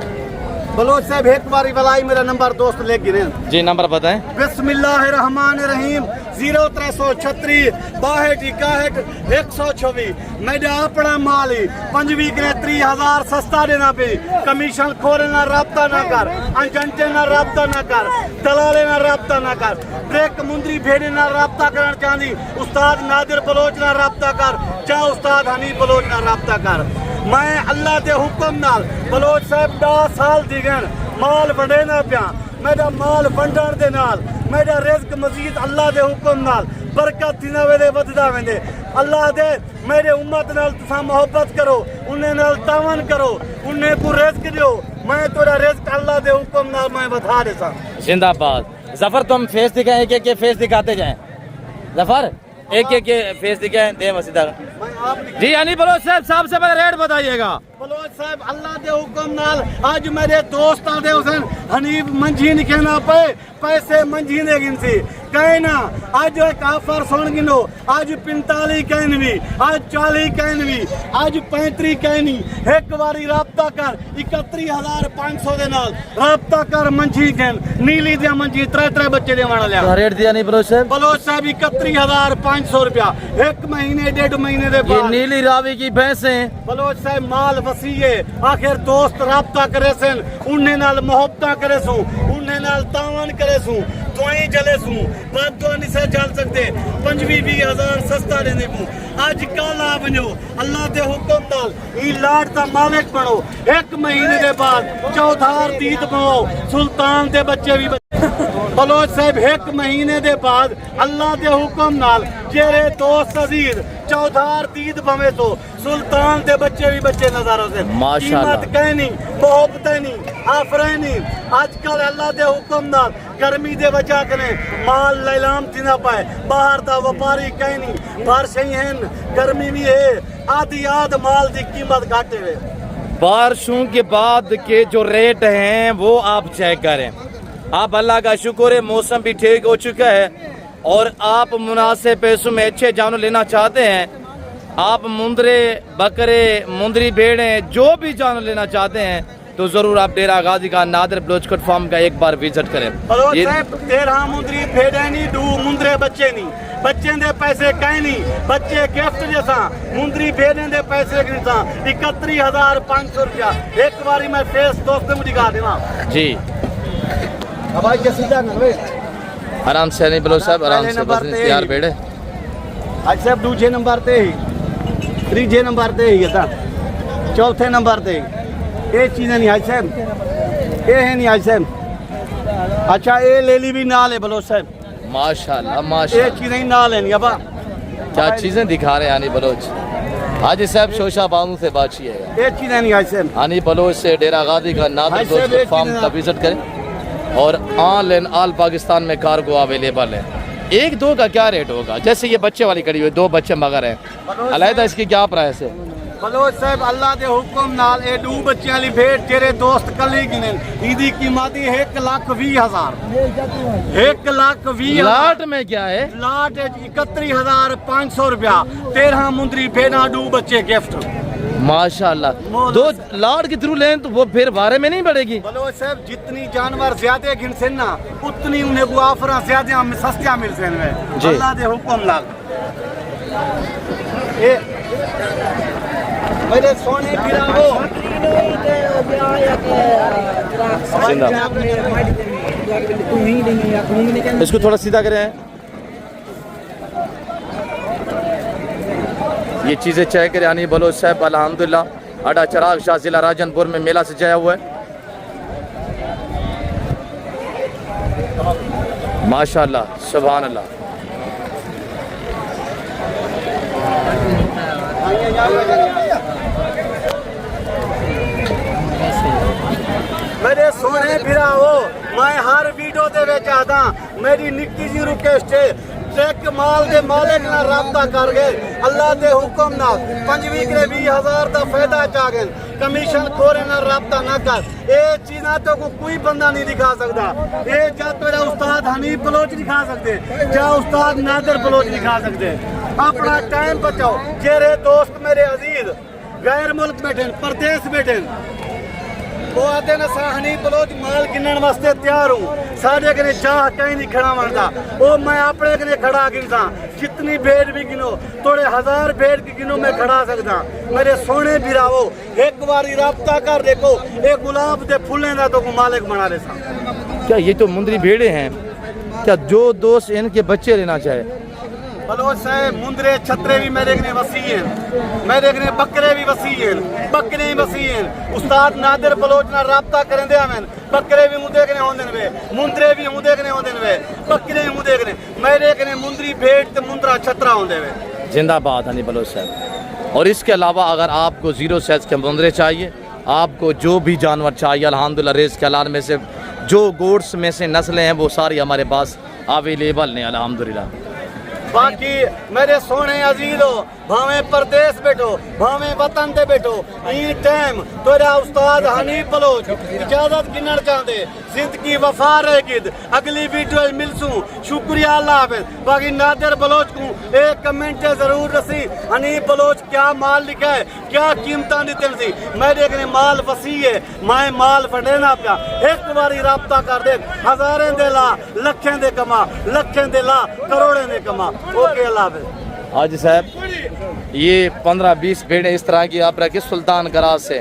बलोच साहब एक बारी वाला मेरा नंबर दोस्त ले गिरे। जी नंबर बताएं। बिस्मिल्लाहिर्रहमानिर्रहीम 0336 62 124 मेरा अपना माल ही 5 करे 30,000 सस्ता देना पे कमीशन खोरे ना रब्ता ना कर एजेंटे ना रब्ता ना कर दलाले ना रब्ता ना कर ब्रेक मुंदरी भेड़े ना रब्ता करना चाहती उस्ताद नादिर बलोच ना रब्ता कर चाहे उस्ताद हनीफ बलोच ना रब्ता कर मैं अल्लाह के हुक्म नाल बलोच साहब 10 साल दिगन माल वंडे ना पिया मेरा माल वंडण दे नाल मेरा रिज़्क मजीद अल्लाह के हुक्म नाल बरकत दिना वेदे वधदा वेंदे अल्लाह दे मेरे उम्मत नाल तुसा मोहब्बत करो उन्हें नाल तावन करो उन्हें को रिज़्क दियो मैं तोरा रिज़्क अल्लाह के हुक्म नाल मैं बता देसा जिंदाबाद। जफर तुम फेस दिखाएं, एक एक फेस दिखाते जाएं। जफर एक एक फेस दिखाएं, दे मसीदा जी। यानी बलोच साहब सबसे पहले रेट बताइएगा। बलोच साहब अल्लाह के हुक्म नाल आज मेरे दोस्त आदे हुसैन हनीफ मंझी नहीं कहना पे पैसे मंझी ने गिनसी कहे ना आज एक ऑफर सुन गिनो आज 45 कहनवी आज 40 कहनवी आज 35 कहनी एक बारी राब्ता कर 31,500 दे नाल राब्ता कर मंझी कहन नीली दे मंझी 3 बच्चे दे वाला लिया रेट दिया नहीं बलोच साहब? बलोच साहब 31,500 रुपया 1 महीने 1.5 महीने दे ये बाद नीली रावी की भैंसें बलोच साहब माल वसीए आखिर दोस्त राब्ता करे सन उन्हें नाल मोहब्बत करे सू उन्हें नाल तावन करे सू दुआई जले सू बात तो नहीं से चल सकते 25,000 सस्ता देने को आज कल आ बनो अल्लाह के हुक्म नाल ई लाट दा मालिक बनो 1 महीने के बाद चौधार दीद बनो सुल्तान दे बच्चे भी बलोच साहब 1 महीने के बाद अल्लाह के हुक्म नाल जेरे दोस्त अजीज चौधार दीद बवे तो सुल्तान दे बच्चे भी बच्चे नजारों से माशाअल्लाह। कीमत कहनी मोहब्बत नहीं आफरे नहीं आजकल अल्लाह के हुक्म नाल गर्मी दे वजह कने माल लैलाम थिना पाए बाहर दा व्यापारी कहनी बारिशें हैं गर्मी भी है आधी आध माल दी कीमत घाटे हुए बारिशों के बाद के जो रेट हैं वो आप चेक करें। आप अल्लाह का शुक्र है मौसम भी ठीक हो चुका है और आप मुनासिब पैसों में अच्छे जानवर लेना चाहते हैं आप मुंदरे बकरे मुंदरी भेड़ें जो भी जानवर लेना चाहते हैं तो जरूर आप डेरा गाजी का नादिर बलोचकट फार्म का एक बार विजिट करें। बलोच साहब 13 मुंदरी भेड़े नहीं 2 मुंदरे बच्चे नहीं बच्चे दे पैसे कहीं नहीं बच्चे गिफ्ट जैसा मुंदरी भेड़े दे पैसे गिनसा 31,500 रुपया एक बारी मैं फेस दोस्त में दिखा देवा जी। अब आज सीधा ना आराम से नहीं बलोच साहब आराम से बस तैयार बैठे। आज साहब दूसरे नंबर ते ही तीजे नंबर ते ही था चौथे नंबर ते ये चीज़ें नहीं आज साहब ये है नहीं आज साहब अच्छा ये ले ली भी नाल है बलोच साहब माशाल्लाह ये माशाल्लाह चीज़ें ही नाल है नहीं अब क्या चीजें दिखा रहे हैं आनी बलोच। हाजी साहब शोशा बानू से बातचीत ये चीज़ें नहीं आज साहब आनी बलोच से डेरा गाजी का नादिर बलोचकट फार्म का विजिट करें और ऑनलाइन ऑल पाकिस्तान में कार्गो अवेलेबल है। 1-2 का क्या रेट होगा? जैसे ये बच्चे वाली कड़ी हुई 2 बच्चे मगर हैं अलहदा इसकी क्या प्राइस है? बलोच साहब अल्लाह के हुक्म नाल ये 2 बच्चे वाली भेड़ तेरे दोस्त कल ही गिने ईदी कीमत 1,20,000 1,20,000 लाट में क्या है? लाट 31,500 रुपया 13 मुंदरी भेड़ा 2 बच्चे गिफ्ट माशाल्लाह। 2 लाट के थ्रू लें तो वो फिर बारे में नहीं बढ़ेगी। बलोच साहब जितनी जानवर ज्यादा गिन से ना उतनी उन्हें को ऑफर ज्यादा सस्तियां मिल से अल्लाह के हुक्म नाल ये मेरे सोने फिराओ इसको थोड़ा सीधा करें। ये चीज़ें चेक करें यानी बलोच साहब अल्हम्दुलिल्लाह अड्डा चिराग शाह जिला राजनपुर में मेला सजाया हुआ है माशाल्लाह सुभान अल्लाह। मेरे सोने फिराओ मैं हर वीडियो दे विच आता मेरी निक्की जी रिक्वेस्ट है चेक माल दे मालिक नाल राब्ता कर गए अल्लाह दे हुक्म नाल 25,000 दा फायदा चा गए कमीशन खोरे नाल राब्ता ना कर ये चीज़ां तो कोई बंदा नहीं दिखा सकता ये जा तेरा उस्ताद हनीफ बलोच दिखा सकते जा उस्ताद नादिर बलोच दिखा सकते। अपना टाइम बचाओ जेरे दोस्त मेरे अजीज गैर मुल्क बैठे परदेश बैठे वो आते ना हनीफ बलोच माल गिनन वास्ते तैयार हूँ साढ़े कने चाह कहीं नहीं खड़ा बनता वो मैं अपने कने खड़ा गिनता जितनी भेड़ भी गिनो थोड़े 1000 भेड़ की गिनो मैं खड़ा सकता मेरे सोने बिरावो एक बार राब्ता कर देखो एक गुलाब दे फूलें दा तो मालिक बना ले सा। क्या ये तो मुंदरी भेड़े हैं? क्या जो दोस्त इनके बच्चे लेना चाहे? बलोच साहब मुंदरे छतरे भी मेरे कने वसी हैं मेरे कने बकरे भी वसी हैं बकरे भी वसी हैं उस्ताद नादिर बलोच ना राब्ता करें दे हमें बकरे भी मुंदे कने होंदे वे मुंदरे भी मुंदे कने होंदे वे बकरे भी मुंदे कने मेरे कने मुंदरी भेड़ ते मुंदरा छतरा होंदे वे। जिंदाबाद हनी बलोच साहब। और इसके अलावा अगर आपको 0 साइज के मुंदरे चाहिए, आपको जो भी जानवर चाहिए अल्हम्दुलिल्लाह रेस के अलान में से जो गोड्स में से नस्लें हैं वो सारी हमारे पास अवेलेबल हैं अल्हम्दुलिल्लाह। बाकी मेरे सोने अजीज हो भावे परदेश बैठो भावे वतन ते बैठो ई टाइम तेरा उस्ताद हनीफ बलोच इजाजत गिनर चाहते जिंदगी वफा रहेगी अगली वीडियो मिलसूं शुक्रिया अल्लाह हाफिज। बाकी नादिर बलोच को एक कमेंट जरूर रसी हनीफ बलोच क्या माल लिखा है क्या कीमत दिते सी मेरे कने माल वसी है मैं माल फटेना पिया एक बारी राब्ता कर दे हजारें दे ला लखें दे कमा लखें दे ला करोड़ें दे कमा। ओके अल्लाह हाफिज। हाजी साहब ये 15-20 भेड़ें इस तरह की आप रखी सुल्तान गराज से,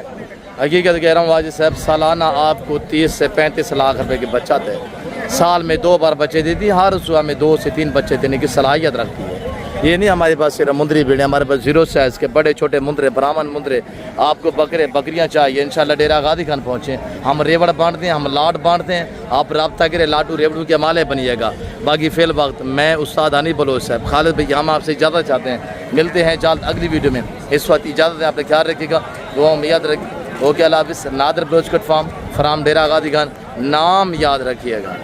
हकीकत कह रहा हूँ हाजी साहब सालाना आपको 30 से 35 लाख रुपए की बचत है। साल में 2 बार बच्चे देती है, हर सुबह में 2 से 3 बच्चे देने की सलाहियत रखती है। ये नहीं हमारे पास सिर्फ मुंदरी भेड़ें, हमारे पास 0 साइज़ के बड़े छोटे मुंदरे ब्राह्मण मुंदरे आपको बकरे बकरियां चाहिए इंशाल्लाह डेरा गादी खान पहुँचे हम रेवड़ बांटते हैं हम लाट बांटते हैं आप रब्ता करें लाटू रेवड़ू के माले बनिएगा। बाकी फिल वक्त मैं उस्ताद हनीफ बलोच साहब खालिद भैया हम आपसे इजाज़त चाहते हैं, मिलते हैं जल्द अगली वीडियो में। इस वक्त इजाज़त है, आपने ख्याल रखिएगा दुआ में याद रखिए। ओके अल्लाह हाफिज़। नादिर बलोच कट फार्म फ्राम डेरा गादी खान नाम याद रखिएगा।